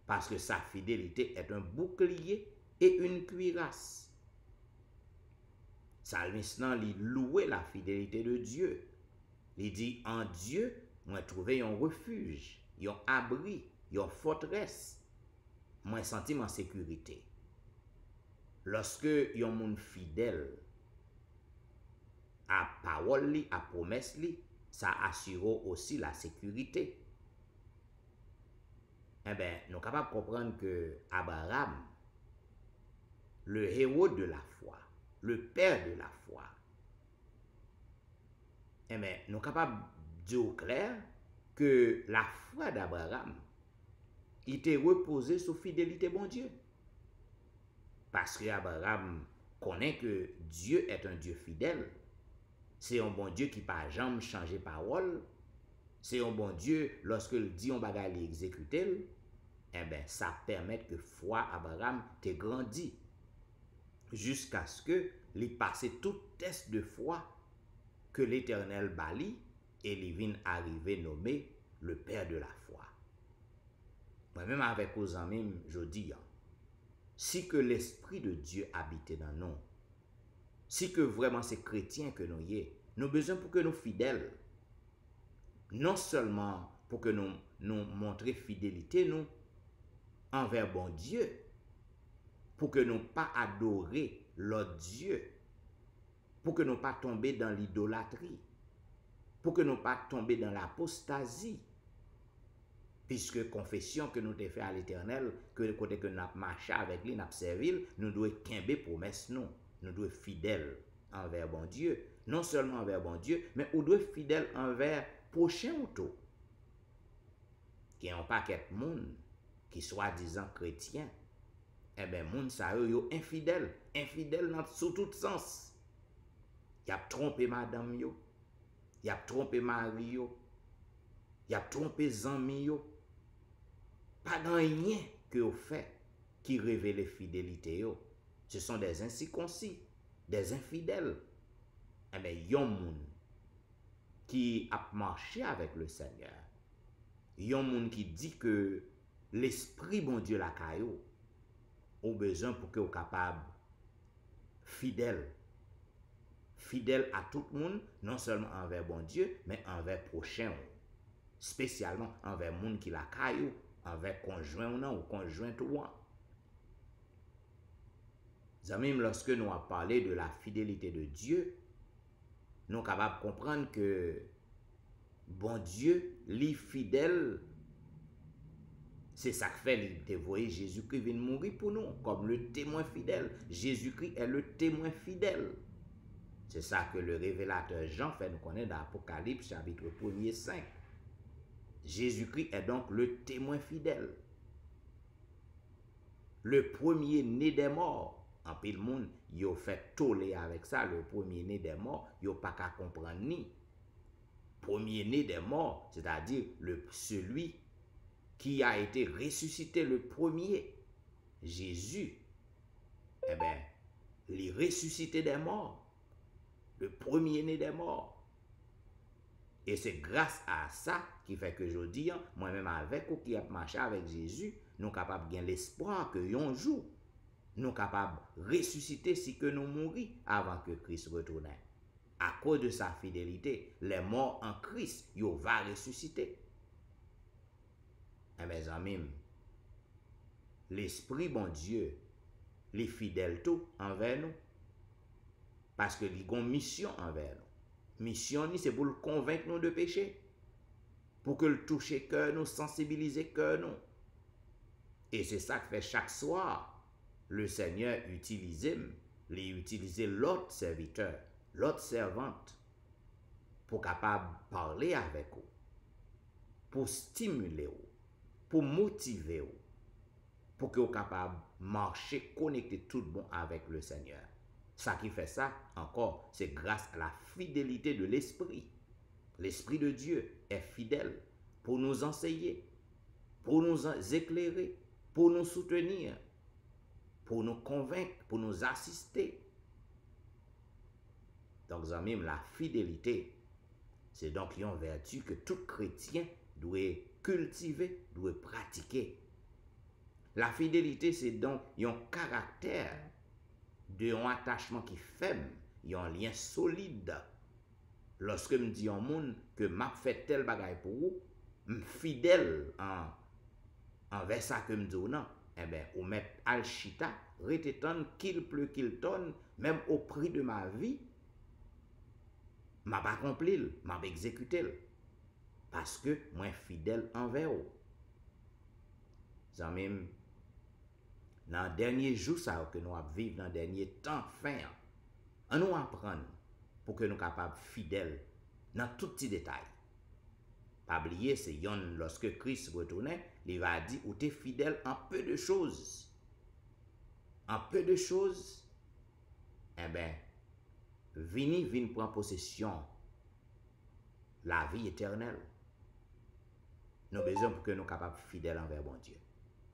parce que sa fidélité est un bouclier et une cuirasse. Psalmiste il louait la fidélité de Dieu. Il dit, en Dieu, moi trouvé un refuge, un abri, une forteresse. Moi senti en sécurité. Lorsque yon moun fidèle à parole li, à promesse li, ça assure aussi la sécurité. Eh bien, nous sommes capables de comprendre que Abraham, le héros de la foi, le père de la foi, eh bien, nous sommes capables de dire au clair que la foi d'Abraham était reposée sur fidélité bon Dieu. Parce que Abraham connaît que Dieu est un Dieu fidèle. C'est un bon Dieu qui n'a jamais changé parole. C'est un bon Dieu, lorsqu'il dit on bagay li exécuter, eh bien, ça permet que foi Abraham te grandit. Jusqu'à ce que il passe tout test de foi que l'Éternel bali et il vient arriver nommé le Père de la foi. Moi-même avec aux amis, je dis, si que l'Esprit de Dieu habitait dans nous, si que vraiment c'est chrétien que nous y est, nous avons besoin pour que nous fidèles, non seulement pour que nous montrions fidélité nous envers bon Dieu, pour que nous pas adorer l'autre Dieu, pour que nous pas tomber dans l'idolâtrie, pour que nous pas tomber dans l'apostasie, puisque confession que nous avons fait à l'Éternel, que le côté que nous avons marché avec lui, nous avons servi, nous devons quimber promesse nous devons être fidèles envers bon Dieu, non seulement envers bon Dieu, mais nous devons être fidèles envers prochain auto, qui ont pas quelque monde qui soi-disant chrétien, eh bien, moun sa yo infidèle dans sous tout sens. Y a trompé madame yo, y a trompé mari yo, y a trompé zami yo. Pas dans rien que vous fait qui révèle fidélité yo. Ce sont des incirconcis, des infidèles. Eh bien, yon moun qui a marché avec le Seigneur. Yon moun qui dit que l'Esprit bon Dieu la caillou au besoin pour que vous capable fidèle à tout le monde, non seulement envers bon Dieu, mais envers prochain, spécialement envers monde qui la caillou, envers conjoint ou non, ou conjoint ou non. Amis, lorsque nous avons parlé de la fidélité de Dieu, nous sommes capables de comprendre que bon Dieu, lui fidèle, c'est ça que fait, il voyé Jésus-Christ vient mourir pour nous, comme le témoin fidèle. Jésus-Christ est le témoin fidèle. C'est ça que le révélateur Jean fait nous connaître dans l'Apocalypse, chapitre 1er 5. Jésus-Christ est donc le témoin fidèle. Le premier-né des morts. En pile monde, yo fait toller avec ça, le premier-né des morts, yo pas qu'à comprendre ni. Premier-né des morts, c'est-à-dire celui qui a été ressuscité le premier, Jésus. Eh bien, il est ressuscité des morts, le premier-né des morts. Et c'est grâce à ça qui fait que je dis, moi-même avec ou qui a marché avec Jésus, nous sommes capables de gagner l'espoir que un jour, nous sommes capables de ressusciter si que nous mourons avant que Christ retourne. À cause de sa fidélité, les morts en Christ, ils vont ressusciter. Et mes amis, l'Esprit bon Dieu, les fidèles tout envers nous, parce que ils ont une mission envers nous. Mission, c'est pour le convaincre nous de péché, pour que le toucher cœur nous, sensibiliser cœur nous. Et c'est ça que fait chaque soir, le Seigneur utilise l'autre serviteur, l'autre servante, pour capable parler avec vous, pour stimuler vous, pour motiver vous, pour que vous capable marcher, connecter tout bon avec le Seigneur. Ça qui fait ça, encore, c'est grâce à la fidélité de l'Esprit. L'Esprit de Dieu est fidèle pour nous enseigner, pour nous éclairer, pour nous soutenir, pour nous convaincre, pour nous assister. Donc, amis, la fidélité, c'est donc une vertu que tout chrétien doit cultiver, doit pratiquer. La fidélité, c'est donc un caractère d'un attachement qui est faible, un lien solide. Lorsque je dis au monde que m'a fait tel bagaille pour vous, je suis fidèle envers ça que je dis non, eh bien, ou mettre al chita, retéton qu'il pleut qu'il tonne, même au prix de ma vie, m'a pas accompli, m'a exécuté. Parce que moi fidèle envers vous. Amis, dans le dernier jour ça que nous vivons, dans le dernier temps fin, on nous apprend pour que nous soyons capables fidèles dans tout petit détail. Pas oublier, c'est lorsque Christ retournait, il va dire, ou t'es fidèle en peu de choses. En peu de choses, eh bien, vini prendre possession la vie éternelle. Nous avons besoin pour que nous soyons capables fidèles envers bon Dieu.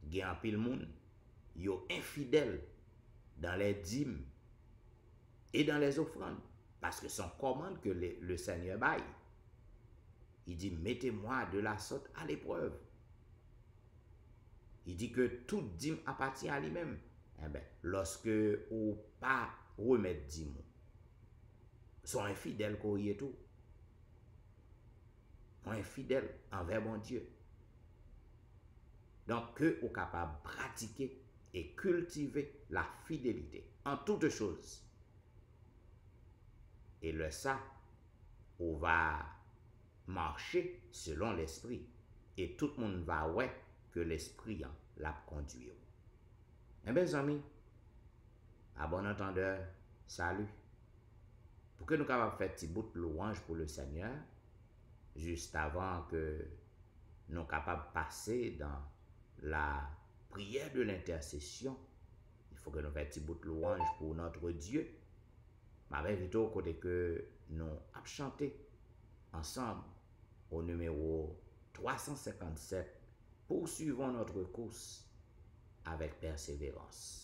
Il y a un pile monde, ils sont infidèles dans les dîmes et dans les offrandes. Parce que son commande que le Seigneur baille. Il dit, mettez-moi de la sorte à l'épreuve. Il dit que tout dîme appartient à lui-même. Eh bien, lorsque ou pas remettre dîme, sont infidèles qu'on y est tout. On est infidèles envers mon Dieu. Donc, que vous capable de pratiquer et cultiver la fidélité en toutes choses. Et le ça, on va marcher selon l'esprit. Et tout le monde va ouais que l'esprit l'a conduit. Eh bien, amis, à bon entendeur, salut. Pour que nous capables faire petit bout de louange pour le Seigneur, juste avant que nous capables de passer dans la prière de l'intercession, il faut que nous fassions petit bout de louange pour notre Dieu. Mais avec au côté que nous avons chanté ensemble au numéro 357, poursuivons notre course avec persévérance.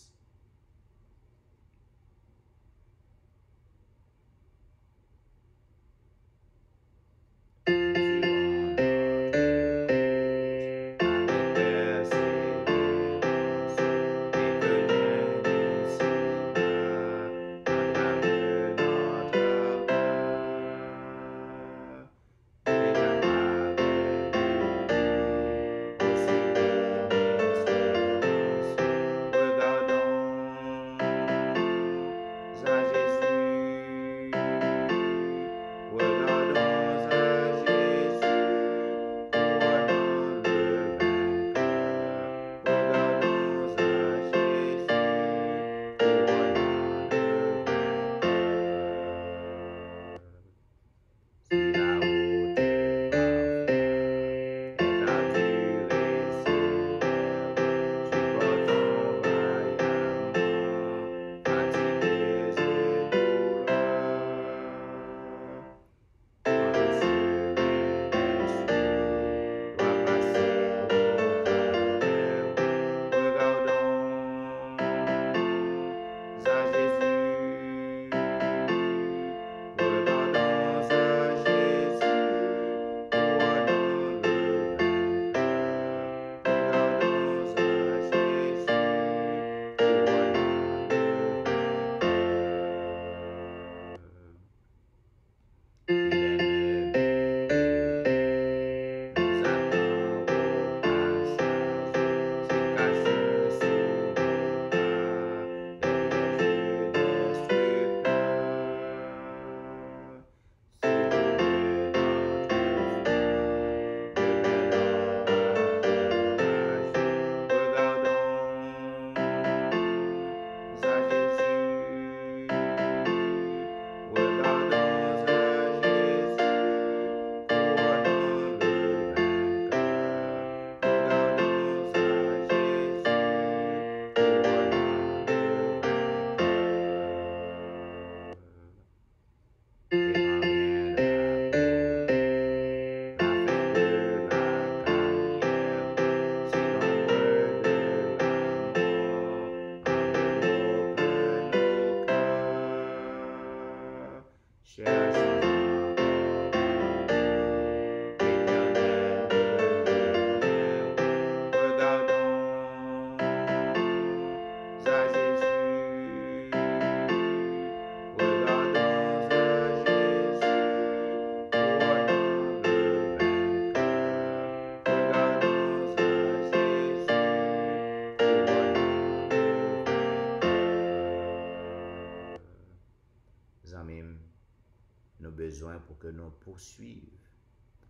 besoin pour que nous poursuivions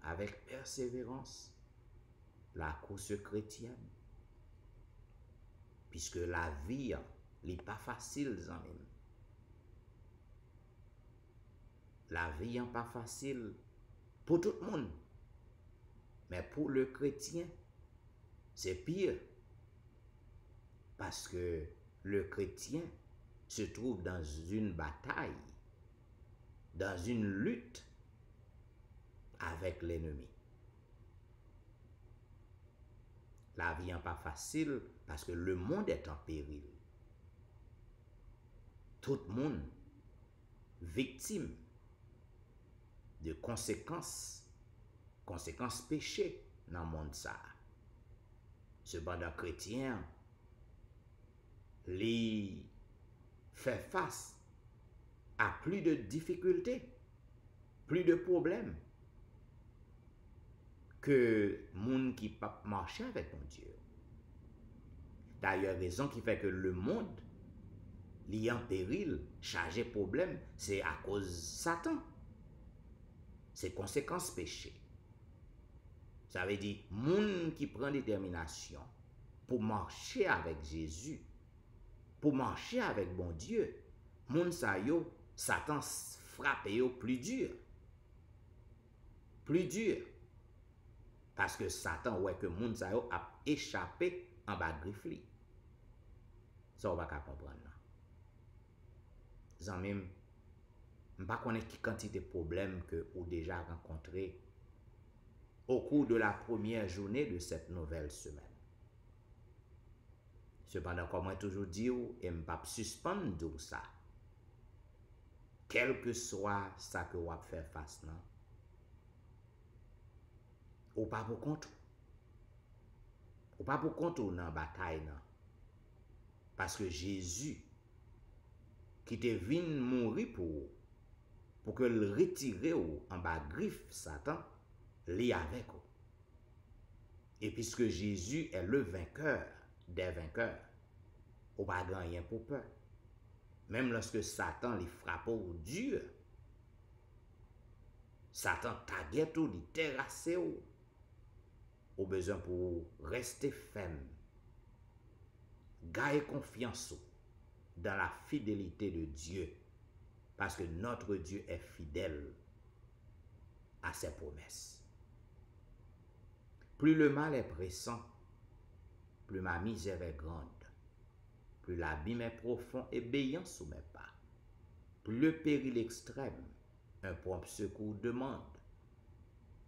avec persévérance la course chrétienne. Puisque la vie n'est pas facile, amis. La vie n'est pas facile pour tout le monde. Mais pour le chrétien, c'est pire. Parce que le chrétien se trouve dans une bataille, dans une lutte avec l'ennemi. La vie n'est pas facile parce que le monde est en péril. Tout le monde victime de conséquences péchés dans le monde ça. Cependant, chrétien, les fait face à plus de difficultés, plus de problèmes que monde qui peut marcher avec mon Dieu. D'ailleurs, raison qui fait que le monde li en péril, chargé problème, c'est à cause de Satan. C'est conséquence péché. Ça veut dire, monde qui prend détermination pour marcher avec Jésus, pour marcher avec bon Dieu, monde sa yo, Satan frappe yo plus dur. Plus dur. Parce que Satan ouais que monde sa yo a échappé en bas de griffe li. Ça on va comprendre. Zanmim, je ne sais pas qui quantité de problèmes que vous déjà rencontrés au cours de la première journée de cette nouvelle semaine. Cependant, comme je toujours dit, je ne vais pas suspendre ça. Quel que soit ça que vous avez fait face, non? Ou pas pour compte. Ou pas pour compte dans la bataille, non? Parce que Jésus, qui te vient mourir pour que le retire en bas griffe Satan, li avec vous. Et puisque Jésus est le vainqueur des vainqueurs, ou pas rien pour peur. Même lorsque Satan les frappe au dur, Satan taguette ou li terrasse ou besoin pour rester ferme. Gagne confiance dans la fidélité de Dieu, parce que notre Dieu est fidèle à ses promesses. Plus le mal est pressant, plus ma misère est grande, plus l'abîme est profond et béant sous mes pas, plus le péril extrême, un prompt secours demande,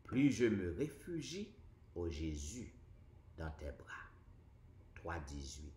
plus je me réfugie, ô Jésus, dans tes bras. 3:18.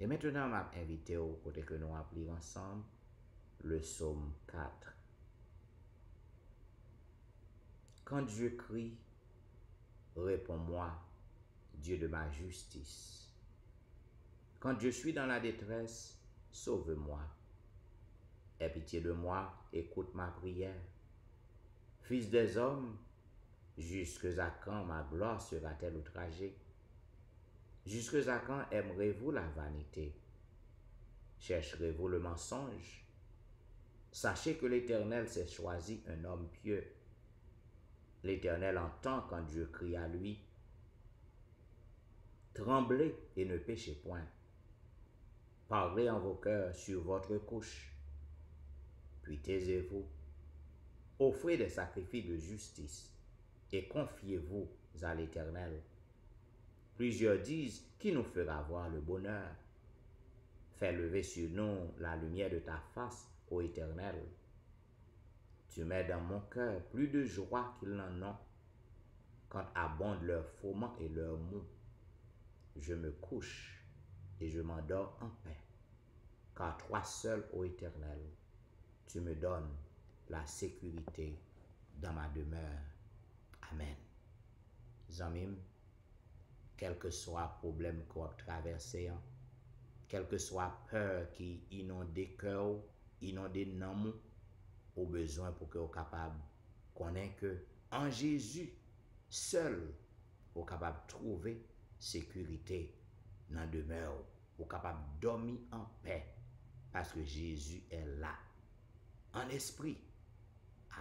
Et maintenant, m'a invité au côté que nous appelons ensemble le psaume 4. Quand Dieu crie, réponds-moi, Dieu de ma justice. Quand je suis dans la détresse, sauve-moi. Aie pitié de moi, écoute ma prière. Fils des hommes, jusque à quand ma gloire sera-t-elle outragée? Jusque à quand aimerez-vous la vanité? Chercherez-vous le mensonge? Sachez que l'Éternel s'est choisi un homme pieux. L'Éternel entend quand Dieu crie à lui. Tremblez et ne péchez point. Parlez en vos cœurs sur votre couche. Puis taisez-vous. Offrez des sacrifices de justice et confiez-vous à l'Éternel. Plusieurs disent, qui nous fera voir le bonheur? Fais lever sur nous la lumière de ta face, ô Éternel. Tu mets dans mon cœur plus de joie qu'ils n'en ont, quand abondent leurs froment et leurs mou. Je me couche et je m'endors en paix, car toi seul, ô Éternel, tu me donnes la sécurité dans ma demeure. Amen. Zamim, quel que soit le problème qu'on a traversé, quelle que soit peur qui inonde le cœur, inonde l'âme, au besoin pour que vous capable de connaître que en Jésus seul, vous capable de trouver sécurité dans la demeure, vous capable de dormir en paix parce que Jésus est là, en esprit,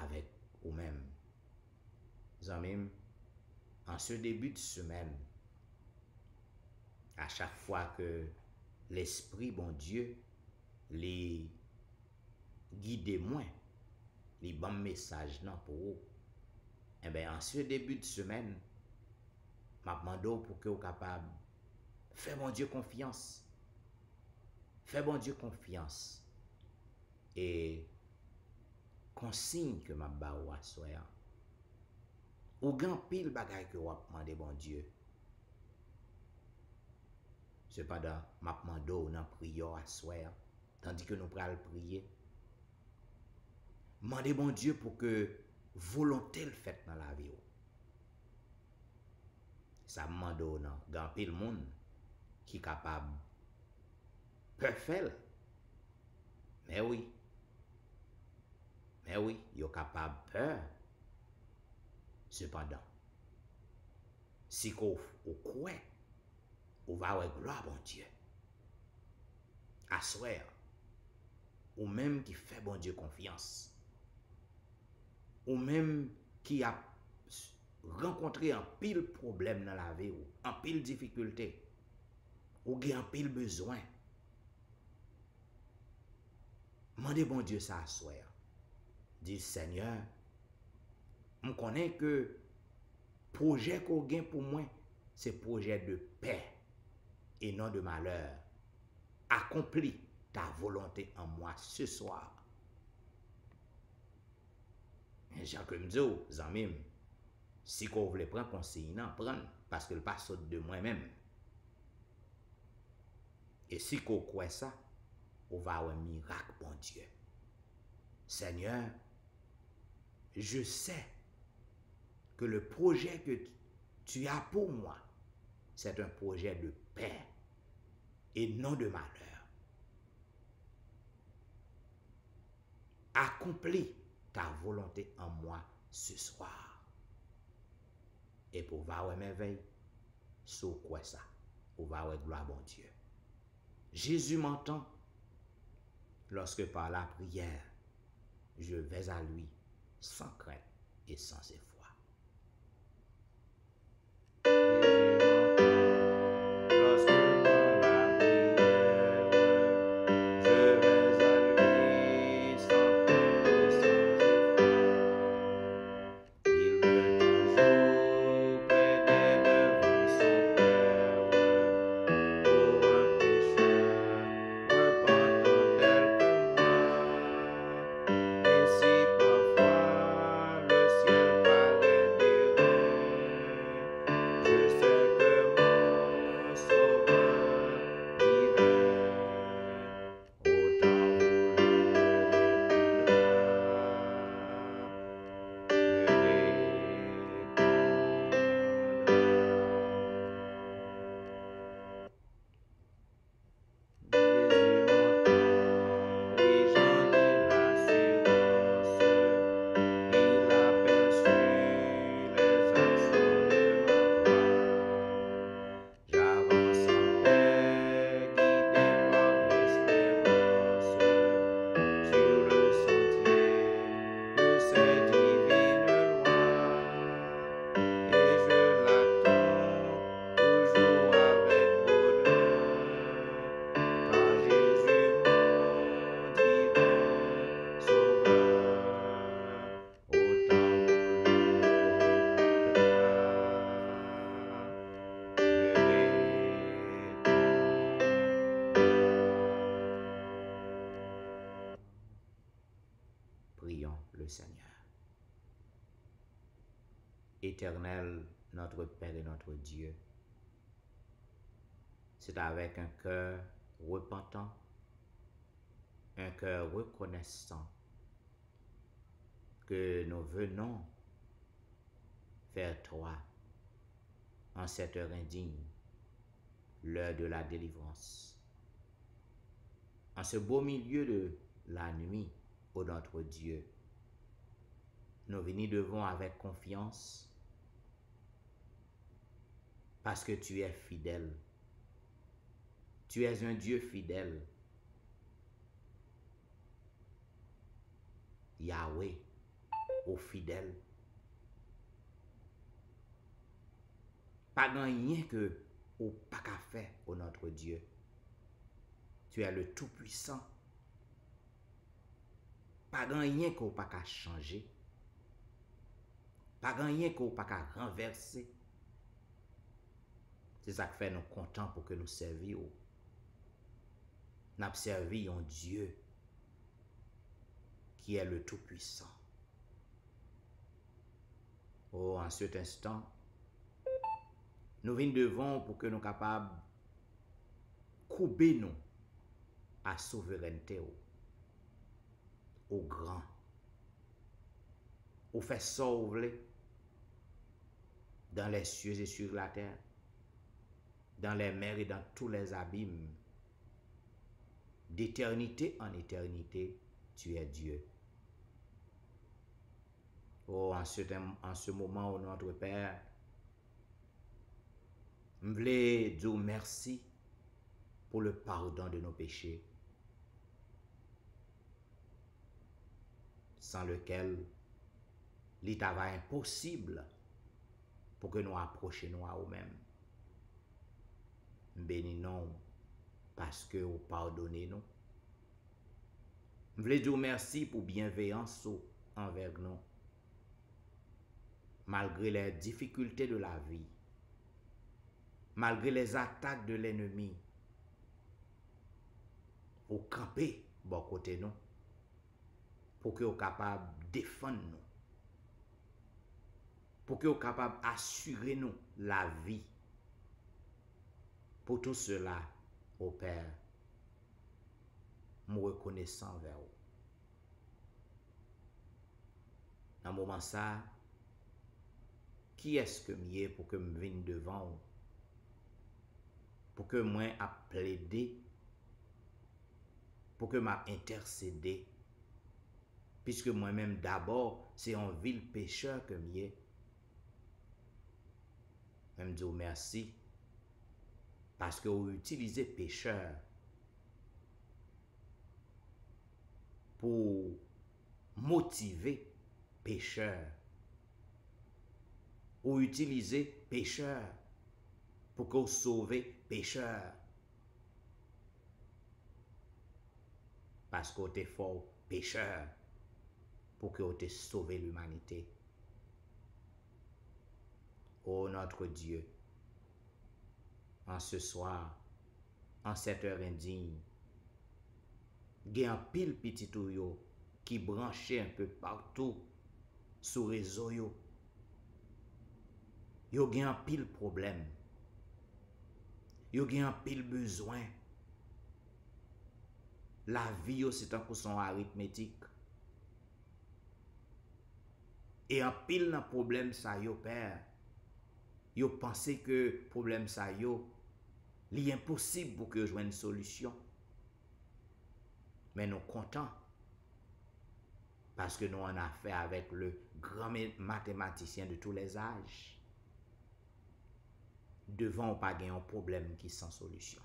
avec vous-même. Zamim, en ce début de semaine, à chaque fois que l'Esprit, bon Dieu, les guide moins, les bons messages pour vous, eh bien, en ce début de semaine, je demande pour que vous soyez capable de faire bon Dieu confiance. Fais bon Dieu confiance. Et consigne que ma ba ou assoya. Ou grand pile bagay que vous demandez bon Dieu. Cependant, m'a demandé dans prière à soir, tandis que nous prenons prier. Demandez bon Dieu pour que volonté le fait dans la vie. Ça demande dans grand pile monde qui est capable peut faire. Mais oui, il est capable peur. Cependant, si vous croyez, vous va avoir gloire bon Dieu. À soir, ou même qui fait bon Dieu confiance, ou même qui a rencontré un pile problème dans la vie, ou un pile difficulté, ou qui a un pile besoin. Mandez bon Dieu ça à soir. Dis Seigneur, je connais que projet qu'on gagne pour moi, c'est projet de paix et non de malheur. Accomplis ta volonté en moi ce soir. Jacques me dit, Zamim, si vous voulez prendre conseil, non, prendre, parce que le pas saute de moi-même. Et si vous croyez ça, on va avoir un miracle, bon Dieu. Seigneur, je sais que le projet que tu as pour moi, c'est un projet de paix et non de malheur. Accomplis ta volonté en moi ce soir. Et pour voir merveille, sur quoi ça? Pour voir gloire bon Dieu. Jésus m'entend lorsque par la prière, je vais à lui sans crainte et sans effroi. le Seigneur. Éternel, notre Père et notre Dieu, c'est avec un cœur repentant, un cœur reconnaissant que nous venons vers toi en cette heure indigne, l'heure de la délivrance. En ce beau milieu de la nuit, ô notre Dieu, nous venons devant avec confiance parce que tu es fidèle. Tu es un Dieu fidèle. Yahweh, ô fidèle. Pas grand rien que ou pas qu'à faire, ô notre Dieu. Tu es le Tout-Puissant. Pas grand rien qu'on pas qu'à changer. Pas grand rien qu'on pas qu'à renverser. C'est ça qui fait nous contents pour que nous servions. Nous avons servi un Dieu qui est le Tout-Puissant. Oh, en cet instant, nous venons devant pour que nous soyons capables de couper nous à souveraineté au grand, au fait sauver dans les cieux et sur la terre, dans les mers et dans tous les abîmes. D'éternité en éternité, tu es Dieu. Oh, en ce moment, ô notre Père, je voulais dire merci pour le pardon de nos péchés, sans lequel il est impossible pour que nous approchions à nous-mêmes. Bénis-nous parce que vous pardonnez nous. Je voulais dire merci pour bienveillance envers nous, malgré les difficultés de la vie, malgré les attaques de l'ennemi. Vous campez bon côté nous, pour que vous soyez capable de défendre nous, pour que vous soyez capable d'assurer nous la vie. Pour tout cela, ô Père, me reconnaissant envers vous. Dans ce moment ça, qui est-ce que je pour que je vienne devant vous? Pour que moi a plaidé, pour que m'a intercédé, puisque moi-même d'abord, c'est un vil pécheur que je suis. Je me dis merci, parce que vous utilisez pécheur pour motiver pécheur. Vous utilisez pécheur pour que vous sauvez pécheur. Parce que vous êtes fort pécheur pour que vous êtes sauvé l'humanité. Ô notre Dieu, en ce soir, en cette heure indigne, il y a un pile petit yo qui branché un peu partout sur les réseaux yo. Yo gen un pile problème. Yo gen un pile besoin. La vie yo c'est un son arithmétique. Et un pile nan problème ça yo père. Yo pense que problème ça yo li impossible pour que joigne une solution. Mais nous contents parce que nous en affaire avec le grand mathématicien de tous les âges. Devant pas gagner un problème qui sans solution.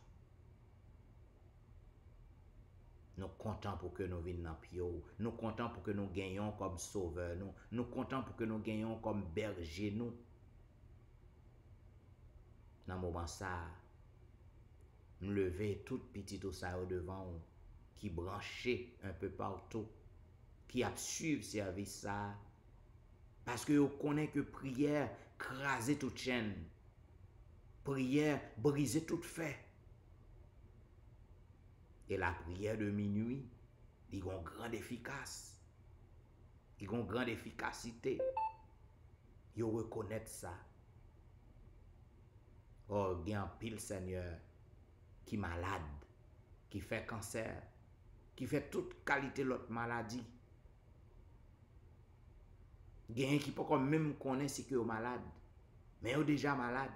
Nous contents pour que nous venions dans pio, nous contents pour que nous gagnions comme sauveur, nous contents pour que nous gagnions comme berger nous. Dans le moment ça, nous lever tout petit tout ça devant qui branché un peu partout, qui a suivi service ça, parce que vous connaissez que prière craser toute chaîne. Prière, briser toute fait. Et la prière de minuit, il est grande efficace. qui ont une grande efficacité. Ils reconnaissent ça. Oh, il y a un pile Seigneur qui est malade, qui fait cancer, qui fait toute qualité de l'autre maladie. Il y a un qui peut même connaître si que est malade, mais il est déjà malade.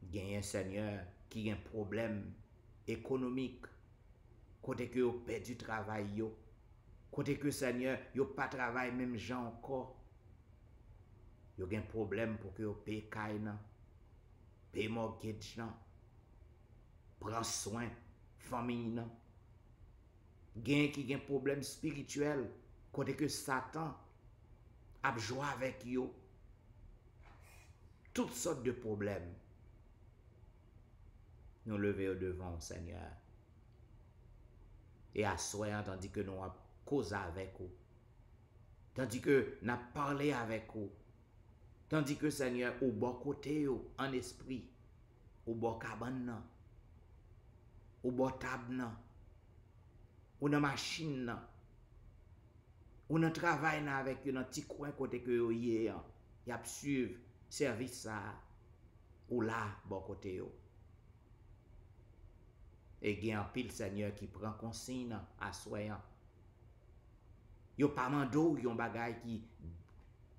Il y a un Seigneur qui a un problème économique, côté que vous perdu travail, côté que Seigneur, vous pas travail même gens encore. Vous avez un problème pour que vous paye caille, paye mortgage, prend soin famille. Gen qui a un problème spirituel, côté que Satan a joué avec vous. Toutes sortes de problèmes. Nous lever devant le Seigneur. Et asseoir tandis que nous avons causé avec vous. Tandis que nous avons parlé avec vous. Tandis que Seigneur, au bon côté, en esprit, au bon cabane, au bon table, ou dans machine, ou dans travail avec un petit coin côté que vous y a suivre service ça, ou là, bon côté. Et il y a un pile Seigneur qui prend consigne à soyant. Yo pas mando yon bagay qui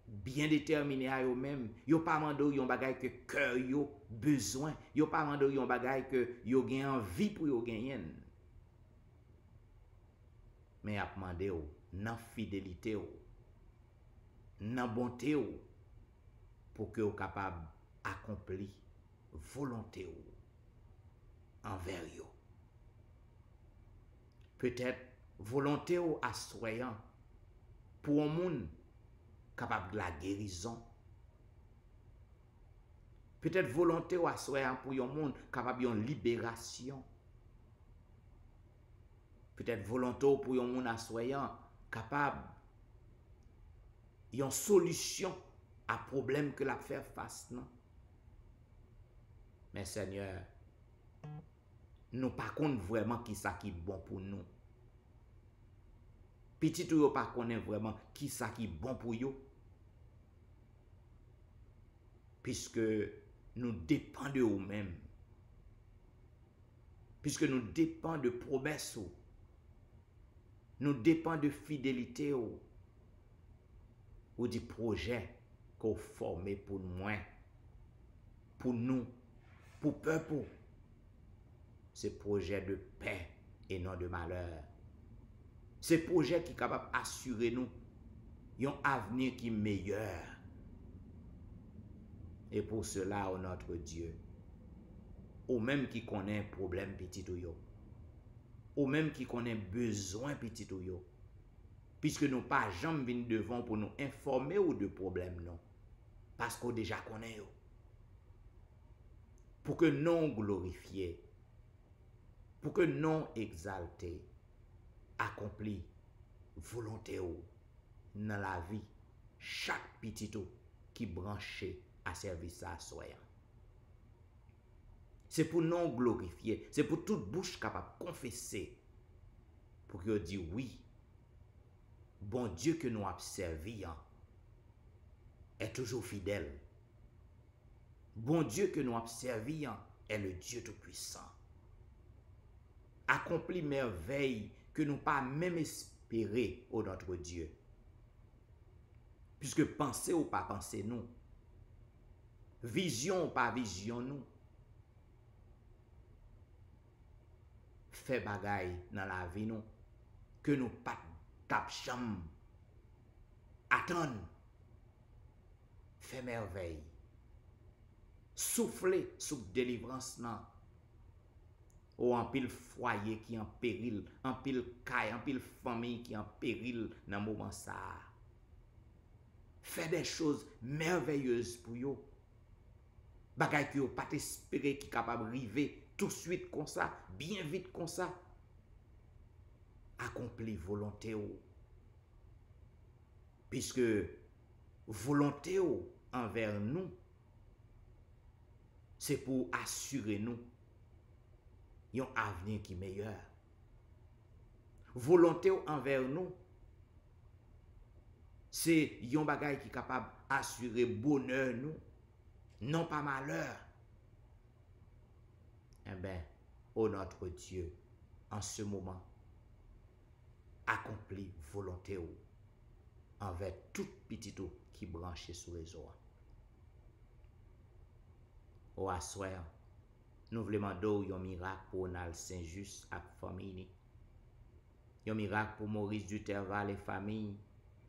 bien déterminé à eux même. Yo pas mando yon bagay que cœur yo besoin. Yo pas mando yon bagay que yo gen envie pour yo gagner. Mais a demandé ou nan fidélité ou nan bonté ou pour que vous capable accomplir volonté ou envers yo. Peut-être volonté ou assoyant pour un monde capable de la guérison. Peut-être volonté ou assoyant pour un monde capable de libération. Peut-être volonté pour un monde assoyant capable une solution à problème que la faire face non. Mais Seigneur, nous pas connaît vraiment qui ça qui est bon pour nous. Petit ou yo pas connaît vraiment qui ça qui est bon pour yo. Puisque nous dépendons de nous-mêmes. Puisque nous dépendons de promesses. Nous dépendons de fidélité ou du projet qu'on formé pour moi, pour nous, pour le peuple. Ce projet de paix et non de malheur. Ce projet qui est capable d'assurer nous un avenir qui est meilleur. Et pour cela, notre Dieu, ou même qui connaît un problème petit ou même qui connaît besoin petit ou yo, puisque nous pas jamais venir devant pour nous informer ou de problème non, parce qu'on déjà connaît yo. Pour que non glorifié, pour que non exalté, accompli volonté ou dans la vie chaque petit ou qui branché à service à soyant. C'est pour non glorifier, c'est pour toute bouche capable de confesser, pour que dit oui, bon Dieu que nous avons servi est toujours fidèle. Bon Dieu que nous avons servi est le Dieu Tout-Puissant. Accompli merveille que nous pas même espérer au notre Dieu. Puisque penser ou pas penser nous, vision ou pas vision nous, fait bagay dans la vie nous, que nous pas tap cham, attendre, fait merveille, souffler sous délivrance nan, ou en pile foyer qui en péril, en pile caille, en pile famille qui en péril dans moment ça. Fait des choses merveilleuses pour yo. Bagay qui yo pas espérer qui capable arriver tout de suite comme ça, bien vite comme ça. Accompli volonté ou. Puisque volonté ou envers nous, c'est pour assurer nous un avenir qui est meilleur. Volonté ou envers nous, C'est yon bagay qui capable assurer bonheur nous, non pas malheur. Eh bien, ô notre Dieu, en ce moment, accomplis volonté ou envers tout petit ou qui branché sous les eaux. Au assoir, nous voulons demander un miracle pour Nal Saint-Just et famille. Un miracle pour Maurice Duterval et famille.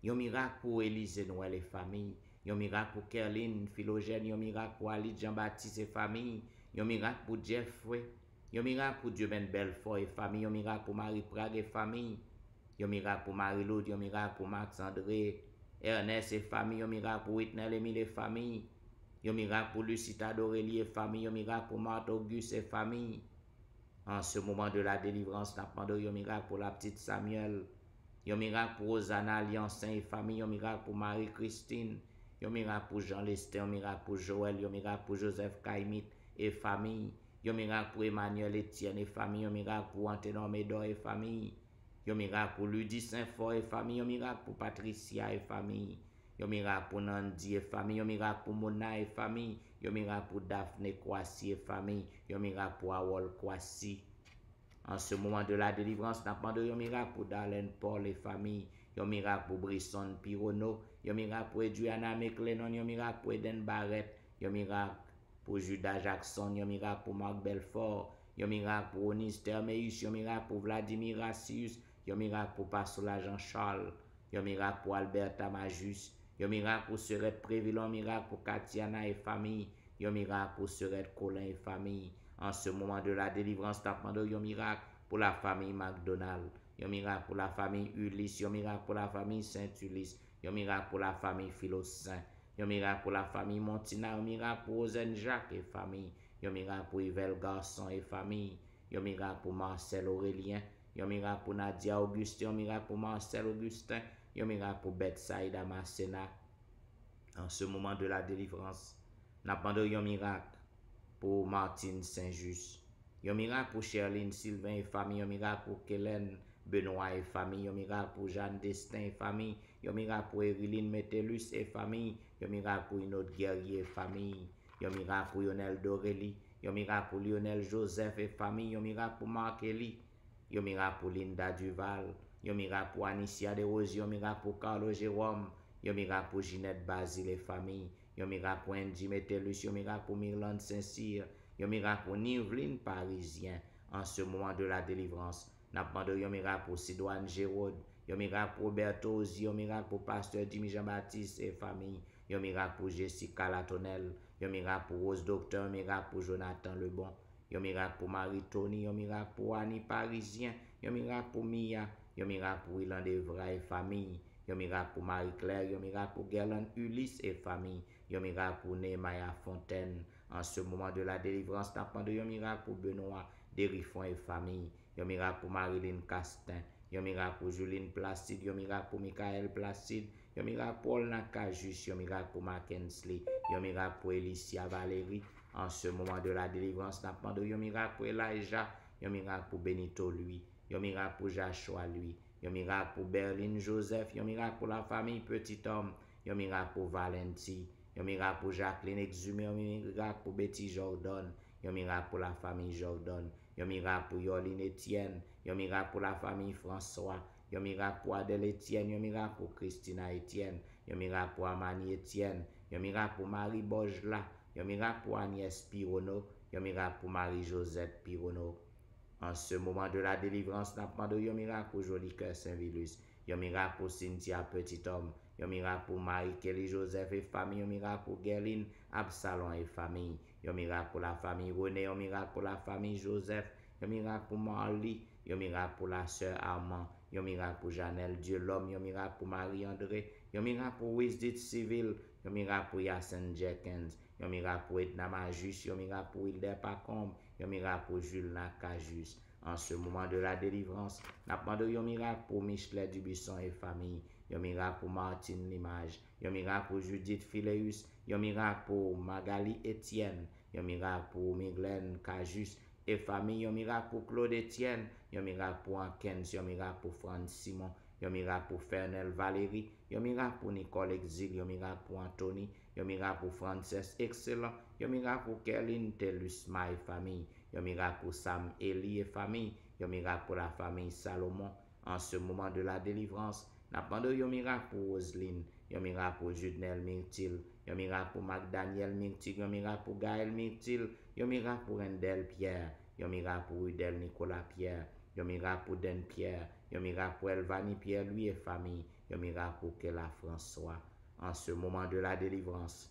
Un miracle pour Élise Noël et famille. Un miracle pour Kerline Philogène. Un miracle pour Ali Jean-Baptiste et famille. Un miracle pour Jeffrey. Un miracle pour Dieuben Belfort et famille. Un miracle pour Marie Prague et famille. Un miracle pour Marie-Laude. Un miracle pour Max André, Ernest et famille. Un miracle pour Whitney Emile et famille. Un miracle pour Lucita d'Aurélie et famille. Un miracle pour Marthe Auguste et famille. En ce moment de la délivrance, nous demandons un miracle pour la petite Samuel. Un miracle pour Rosanna Alliance et famille. Un miracle pour Marie-Christine. Un miracle pour Jean Lester. Un miracle pour Joël. Un miracle pour Joseph Kaimit et famille. Un miracle pour Emmanuel Etienne et famille. Un miracle pour Anténon Médor et famille. Un miracle pour Ludie Saint-Fort et famille. Un miracle pour Patricia et famille. Un miracle pour Nandi et famille. Un miracle pour Mona et famille. Un miracle pour Daphné Kwasi et famille. Un miracle pour Awol Kwasi. En ce moment de la délivrance, nous demandons un miracle pour Darlene Paul et famille. Un miracle pour Brisson Pirono. Un miracle pour Edwiana McLennon. Un miracle pour Eden Barrett. Un miracle pour Judas Jackson. Un miracle pour Marc Belfort. Un miracle pour Onis Termeus. Un miracle pour Vladimir Rassius. Un miracle pour Pasola Jean-Charles. Un miracle pour Alberta Majus. Un miracle pour Serette Prévillon. Un miracle pour Katiana et famille. Un miracle pour Serette Colin et famille. En ce moment de la délivrance, nous demandons un miracle pour la famille McDonald. Un miracle pour la famille Ulysse. Un miracle pour la famille Saint-Ulysse. Un miracle pour la famille Philosain. Un miracle pour la famille Montina. Un miracle pour Rosen Jacques et famille. Un miracle pour Yvel Garçon et famille. Un miracle pour Marcel Aurélien. Un miracle pour Nadia Augustin. Un miracle pour Marcel Augustin. Un miracle pour Betsaïda Masséna. En ce moment de la délivrance, nous demandons un miracle pour Martine Saint-Just. Un miracle pour Sherline Sylvain et famille. Un miracle pour Kellen Benoît et famille. Un miracle pour Jeanne Destin et famille. Un miracle pour Eriline Metellus et famille. Un miracle pour Inode Guerrier et famille. Un miracle pour Lionel Dorelli. Un miracle pour Lionel Joseph et famille. Un miracle pour Marc Eli. Un miracle pour Linda Duval. Un miracle pour Anicia Desrosiers. Un miracle pour Carlo Jérôme. Un miracle pour Ginette Basile et famille. Un miracle pour Andy Metellus. Un miracle pour Myrlande Saint-Cyr. Un miracle pour Niveline Parisien. En ce moment de la délivrance, nous demandons un miracle pour Sidoine Géraud. Un miracle pour Roberto Ozi. Un miracle pour Pasteur Dimi Jean-Baptiste et famille. Un miracle pour Jessica Latonel. Un miracle pour Rose Docteur. Un miracle pour Jonathan Lebon. Un miracle pour Marie-Tony. Un miracle pour Annie Parisien. Un miracle pour Mia. Un miracle pour Ilan Devra et famille. Un miracle pour Marie-Claire. Un miracle pour Gerland Ulysse et famille. Un miracle pour Nehemiah Fontaine. En ce moment de la délivrance, nous demandons un miracle pour Benoît Derifon et famille. Un miracle pour Marilyn Castin. Un miracle pour Juline Placide. Un miracle pour Michael Placide. Un miracle pour Olna Kajus. Un miracle pour Mackensley. Un miracle pour Elicia Valérie. En ce moment de la délivrance, nous demandons un miracle pour Elijah. Un miracle pour Benito lui. Un miracle pour Joshua lui. Un miracle pour Berlin Joseph. Un miracle pour la famille Petit Homme. Un miracle pour Valenti. Un miracle pour Jacqueline Exhumé. Un miracle pour Betty Jordan. Un miracle pour la famille Jordan. Un miracle pour Yoline Etienne. Un miracle pour la famille François. Un miracle pour Adèle Etienne. Un miracle pour Christina Etienne. Un miracle pour Amani Etienne. Un miracle pour Marie Bojla. Un miracle pour Agnès Pirono. Un miracle pour Marie-Josette Pirono. En ce moment de la délivrance, nous demandons un miracle pour Joli Cœur Saint-Vilus. Un miracle pour Cynthia Petit Homme. Un miracle pour Marie-Kelly Joseph et famille. Un miracle pour Gerline Absalon et famille. Un miracle pour la famille René. Un miracle pour la famille Joseph. Un miracle pour Marly. Un miracle pour la sœur Armand. Un miracle pour Janelle Dieu l'homme. Un miracle pour Marie-André. Un miracle pour Wisdit Civil. Un miracle pour Yassen Jenkins. Un miracle pour Edna Majus. Un miracle pour Hilder Pacombe. Un miracle pour Jules Nakajus. En ce moment de la délivrance, nous demandons un miracle pour Michelet Dubuisson et famille. Un miracle pour Martine Limage. Un miracle pour Judith Phileus. Un miracle pour Magali Etienne. Un miracle pour Myglaine Cajus et famille. Un miracle pour Claude Etienne. Un miracle pour Ankens. Un miracle pour Franz Simon. Yon miracle pour Fernel Valérie. Yon miracle pour Nicole Exil. Yon miracle pour Anthony. Yon miracle pour Frances Excellent. Yon miracle pour Kerlin Telusma et famille. Yon miracle pour Sam Eli et famille. Yon miracle pour la famille Salomon. En ce moment de la délivrance, n'a pas de yon miracle pour Roselyne. Yon miracle pour Judnel Myrtil. Yon miracle pour Magdaniel Myrtil. Yon miracle pour Gaël Myrtil. Yon miracle pour Rendel Pierre. Yon miracle pour Udel Nicolas Pierre. Yon miracle pour Den Pierre. Yon miracle pour Elvani Pierre, lui et famille. Yon miracle pour Kela François. En ce moment de la délivrance.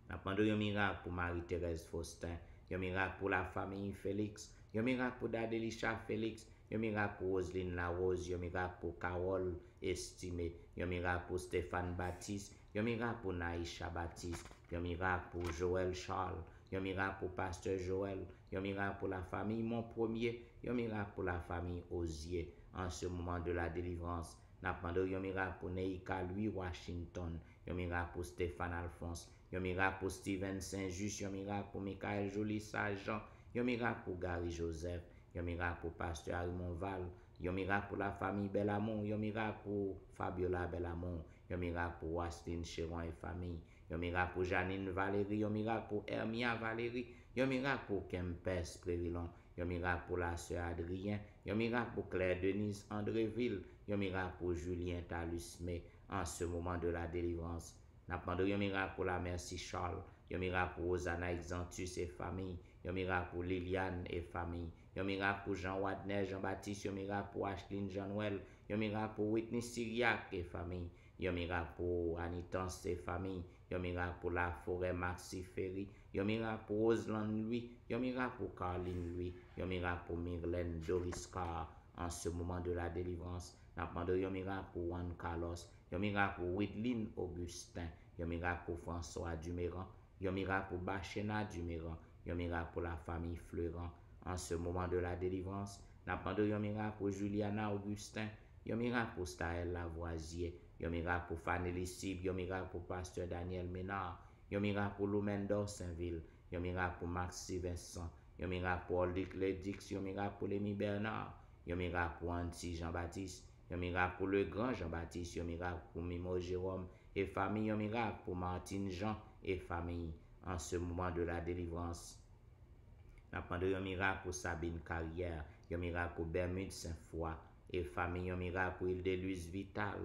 N'a pas de yon miracle pour Marie-Thérèse Faustin. Yon miracle pour la famille Félix. Yon miracle pour Dadelisha Félix. Yon miracle pour Roselyne Larose. Yon miracle pour Carole Estimé. Yon miracle pour Stéphane Baptiste. Yon miracle pour Naïcha Baptiste. Yon miracle pour Joël Charles. Yon miracle pour Pasteur Joël. Yon miracle pour la famille Mon Premier. Yon miracle pour la famille Osier. En ce moment de la délivrance, n'a pas de yon miracle pour Neika Louis Washington. Yon miracle pour Stéphane Alphonse. Yon miracle pour Steven Saint-Just. Yon miracle pour Michael Joly Saint-Jean. Yon miracle pour Gary Joseph. Yon miracle pour Pasteur Arimon Val. Yon miracle pour la famille Bellamont. Yon miracle pour Fabiola Bellamont. Yon miracle pour Wastine Chéron et famille. Yon miracle pour Janine Valérie. Yon miracle pour Hermia Valérie. Yon miracle pour Kempes Prévilon. Yon miracle pour la sœur Adrien. Yon miracle pour Claire Denise Andréville. Yon miracle pour Julien Talusme. En ce moment de la délivrance. N'a pas de yon miracle pour la Merci Charles. Yon miracle pour Rosanna Exantus et famille. Yon miracle pour Liliane et famille. Yon miracle pour Jean Wadner, Jean-Baptiste. Yon miracle pour Ashlyn Jean-Noël. Yon miracle pour Whitney Syriac et famille. Yon miracle pour Anitance et famille. Yon miracle pour La Forêt Maxi Ferry. Yon miracle pour Roseland Louis. Yon miracle pour Caroline Louis. Yon miracle pour Myrlène Doris Carr. En ce moment de la délivrance, n'a pas de yon miracle pour Juan Carlos. Yon miracle pour Whitline Augustin. Yon miracle pour François Duméran. Yon miracle pour Bachena Duméran. Yon miracle pour la famille Fleurant. En ce moment de la délivrance, n'a pas de yon miracle pour Juliana Augustin. Yon miracle pour Staël Lavoisier. Yon miracle pour Fanny Sib. Yon miracle pour Pasteur Daniel Ménard. Yon miracle pour Loumendor Saint-Ville. Yon miracle pour Maxi Vincent. Yon miracle pour Oldic Ledix. Yon miracle pour Lémi Bernard. Yon miracle pour Anti Jean-Baptiste. Yon miracle pour le grand Jean-Baptiste. Yon miracle pour Mimo Jérôme et famille. Yon miracle pour Martine Jean et famille. En ce moment de la délivrance, n'a pas de yon miracle pour Sabine Carrière. Yon miracle pour Bermude Saint-Foy et famille. Yon miracle pour Ilde-Louise Vital.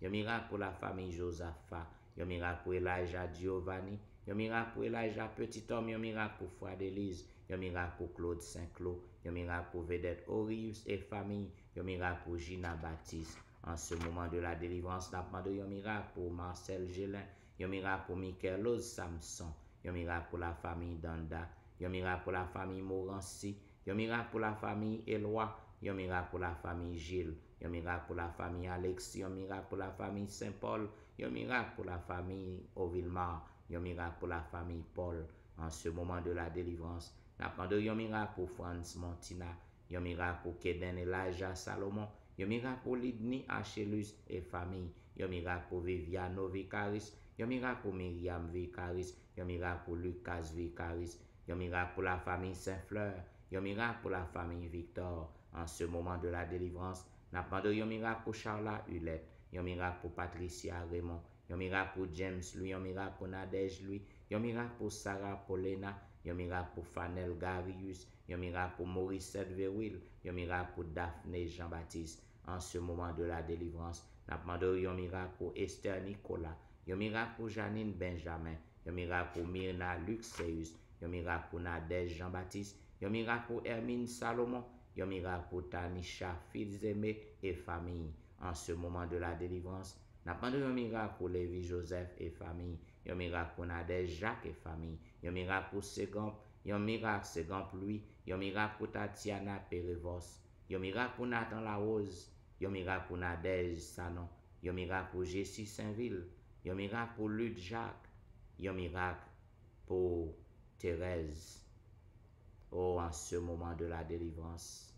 Yon miracle pour la famille Josaphat. Yon miracle pour Elijah Giovanni. Yon miracle pour Elijah Petit Homme. Yon miracle pour Fouad Élise. Yon miracle pour Claude Saint-Cloud. Yon miracle pour Vedette Orius et famille. Yon miracle pour Gina Baptiste. En ce moment de la délivrance, n'a pas de yon miracle pour Marcel Gélin. Yon miracle pour Michaelos Samson. Yon miracle pour la famille Danda. Yon miracle pour la famille Morancy. Yon miracle pour la famille Éloi. Yon miracle pour la famille Gilles. Yon miracle pour la famille Alexis. Yon miracle pour la famille Saint-Paul. Yon miracle pour la famille Ovilmar. Yon miracle pour la famille Paul. En ce moment de la délivrance, n'a pas de yon miracle pour Franz Montina. Yon miracle pour Keden Elijah Salomon. Yon miracle pour Lidni Achelus et famille. Yon miracle pour Viviano Vicaris. Yon miracle pour Myriam Vicaris. Yon miracle pour Lucas Vicaris. Yon miracle pour la famille Saint-Fleur. Yon miracle pour la famille Victor. En ce moment de la délivrance, n'a pas de yon miracle pour Charla Hulette. Yon miracle pour Patricia Raymond. Yon miracle pour James Louis. Yon miracle pour Nadège Louis. Yon miracle pour Sarah Paulina. Yon miracle pour Fanel Garius. Yon miracle pour Maurice Verwil. Yon miracle pour Daphné Jean-Baptiste. En ce moment de la délivrance, n'a pas de yon miracle pour Esther Nicolas. Yon miracle pour Janine Benjamin. Yon miracle pour Myrna Luxeus. Yon miracle pour Nadège Jean-Baptiste. Yon miracle pour Hermine Salomon. Yon miracle pour Tanisha Fils-Aimé et famille. En ce moment de la délivrance, n'a pas de yon miracle pour Lévi Joseph et famille. Yon miracle pour Nadège Jacques et famille. Yon miracle pour Ségamp. Yon miracle Ségamp Louis. Yon miracle pour Tatiana Perevos. Yon miracle pour Nathan Larose. Yon miracle pour Nadège Sanon. Yon miracle pour Jessie Saint-Ville. Yon miracle pour Luc Jacques. Yon miracle pour Thérèse. Oh, en ce moment de la délivrance,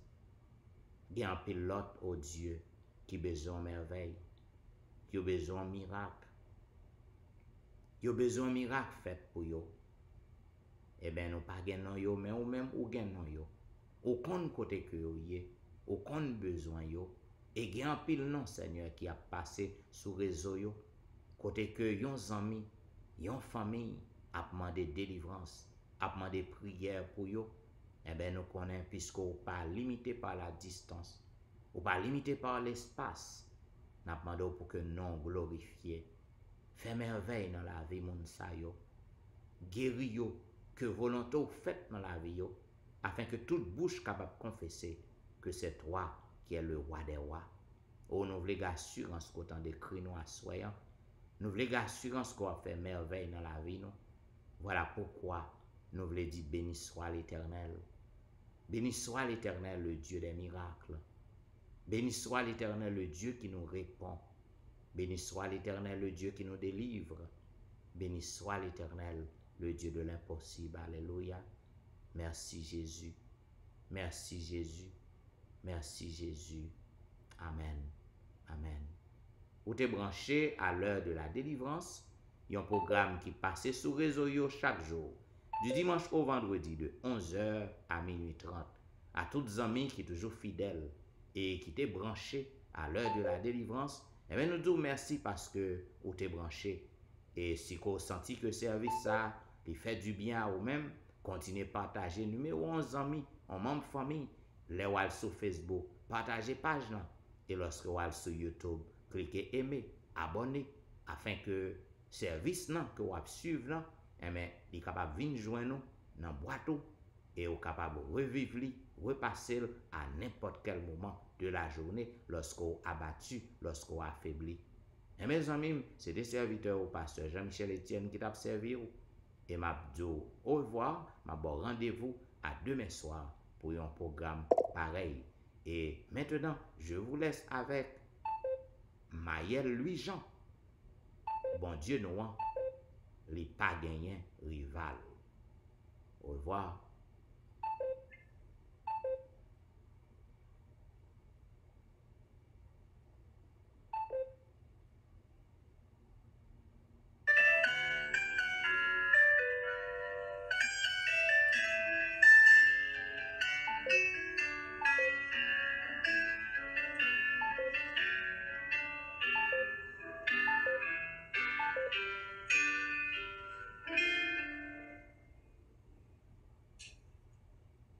il y a un pilote, oh Dieu, qui besoin merveille, qui a besoin miracle. Yo besoin miracle fait pour yo. Eh ben nous pas gen nan yo, mais ou même ou gen nan yo. Ou kon côté que yo yé, ou kon besoin yo, Et il y a un pile non, Seigneur, qui a passé sous réseau yo, côté que yon amis, yon famille a demandé délivrance, a demandé prière pour yo. Eh bien, nous connaissons, puisqu'on pas limité par la distance, ou pas limité par l'espace, nous demandons pour que nous glorifions. Fais merveille dans la vie, moun sa yo. Guéris yo, que volonté ou faite dans la vie yo, afin que toute bouche capable de confesser que c'est toi qui es le roi des rois. Oh, nous voulons l'assurance qu'autant de cris nous assoyons. Nous voulons l'assurance qu'on a fait merveille dans la vie nous. Voilà pourquoi nous voulons dire béni soit l'Éternel. Béni soit l'Éternel, le Dieu des miracles. Béni soit l'Éternel, le Dieu qui nous répond. Béni soit l'Éternel, le Dieu qui nous délivre. Béni soit l'Éternel, le Dieu de l'impossible. Alléluia. Merci Jésus. Merci Jésus. Merci Jésus. Amen. Amen. Vous êtes branché à l'heure de la délivrance. Il y a un programme qui passe sur réseau yo chaque jour. Du dimanche au vendredi de 11h à minuit 30. À toutes les amis qui sont toujours fidèles et qui étaient branchés à l'heure de la délivrance, eh bien, nous disons merci parce que vous êtes branchés. Et si vous sentez que le service ça, il fait du bien à vous-même, continuez à partager numéro 11 amis, en membre famille, les wall sur Facebook, partagez page là. Et lorsque vous allez sur YouTube, cliquez aimer, abonner, afin que service là que vous suivez là, eh bien, il est capable de venir joindre nous dans le boîte et vous capable de revivre, repasser à n'importe quel moment de la journée lorsque vous abattu, lorsque vous affaibli. Et mes amis, c'est des serviteurs au pasteur Jean-Michel Etienne qui t'a servi. Et m'a dit au revoir, m'a bon rendez-vous à demain soir pour un programme pareil. Et maintenant, je vous laisse avec Maël Louis-Jean. Bon Dieu nous, les pas gagnants rival. Au revoir.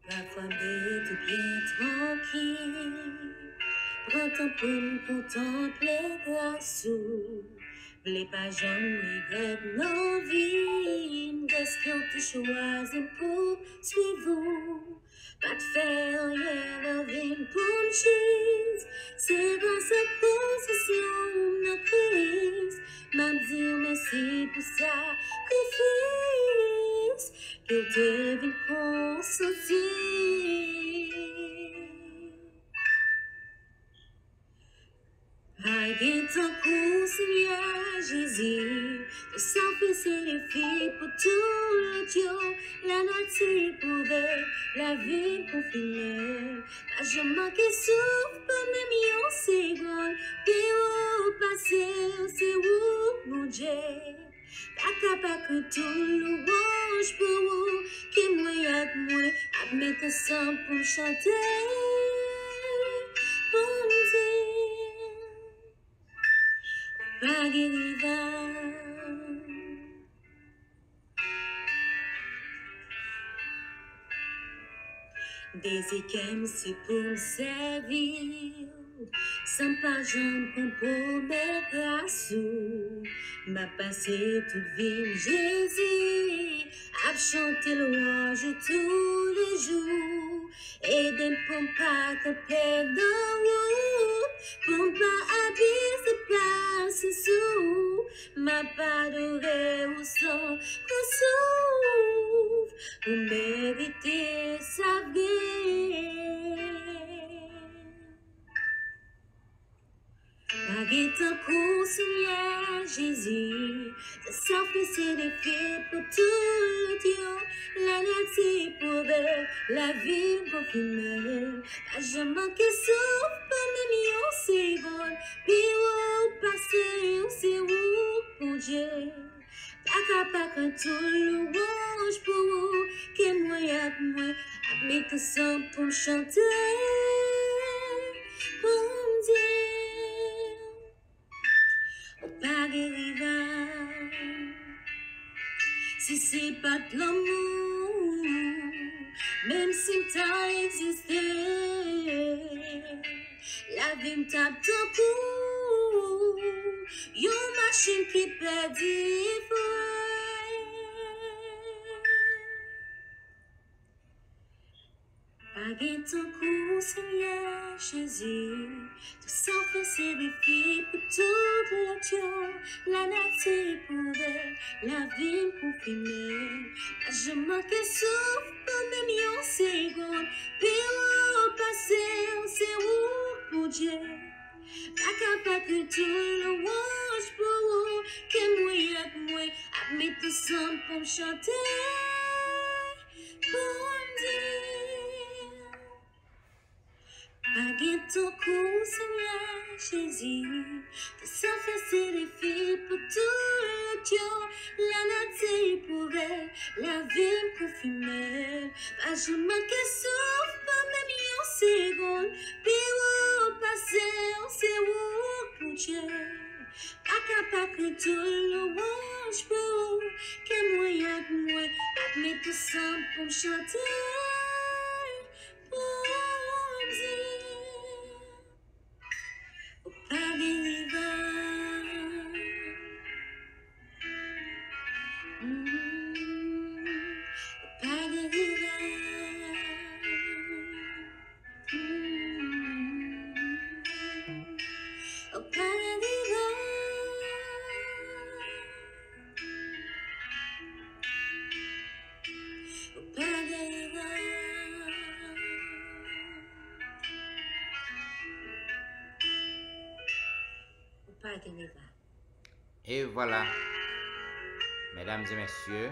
La foi d'être bien tranquille, prends ton pour nous contempler grâce. Les pas jamais regretter nos vies, qu'est-ce qu'on te choisit pour suivre? Pas de faire rien, la vie pour une chose, c'est dans cette position de crise, m'a dit merci pour sacrifice, que te vin consentir. Haguer ton coup, Seigneur Jésus, de s'enfoncer les filles pour tout le Dieu, la nature pouvait, la vie confinée. Pas jamais manqué souffle, pas même une seconde, puis où passer, c'est où mon Dieu. Pas capable que tout louange pour vous, qui moi y'a de moi, admettre ensemble pour chanter, pour me dire. Rival. Des équèmes, c'est pour me servir, sans pas j'en compromettre grâce. M'a passé toute vie, Jésus, à chanter louange tous les jours, et des pompes pas camper dans l'eau, pour pas abuser, pas se sous, m'a pas adoré au son, qu'on souffre, pour mériter sa vie. Haguer ton coup, Seigneur Jésus, de s'enfoncer les filles pour tout le Dieu, la nature pouvait, la vie pour filmer. Pas jamais manqué souffle, pas même une seconde, puis où passer, c'est où pour Dieu. Pas capable quand tout louange pour vous, que moi y'a de moi, admettre ça pour me chanter, pour me dire. c'est pas de l'amour, même si t'as existé. La vie me tape ton cou, une machine qui perd des Paguer ton coup, Seigneur Jésus, tout ça fait ses défis pour tout l'autre. La nature pouvait, la vie me confirmer. Je manquais souffle pour même une seconde, puis au passé, c'est où pour Dieu. Pas capable que tout le rouge pour vous, que moi avec moi, admis tout ensemble pour me chanter, pour me dire. Paguer ton coup, Seigneur Jésus, de s'effacer les filles pour tout le Dieu. La nature pouvait, la vie me confirmer. Pas je manquais souffle, pas même une seconde. Puis au passé, on sait où pour Dieu. Pas capable que tout le rouge pour que moi avec moi, admets tout ensemble pour me chanter. Pour dire, au pas des rivers, au pas des rivers, au pas des rivers, au pas des rivers. Et voilà, mesdames et messieurs,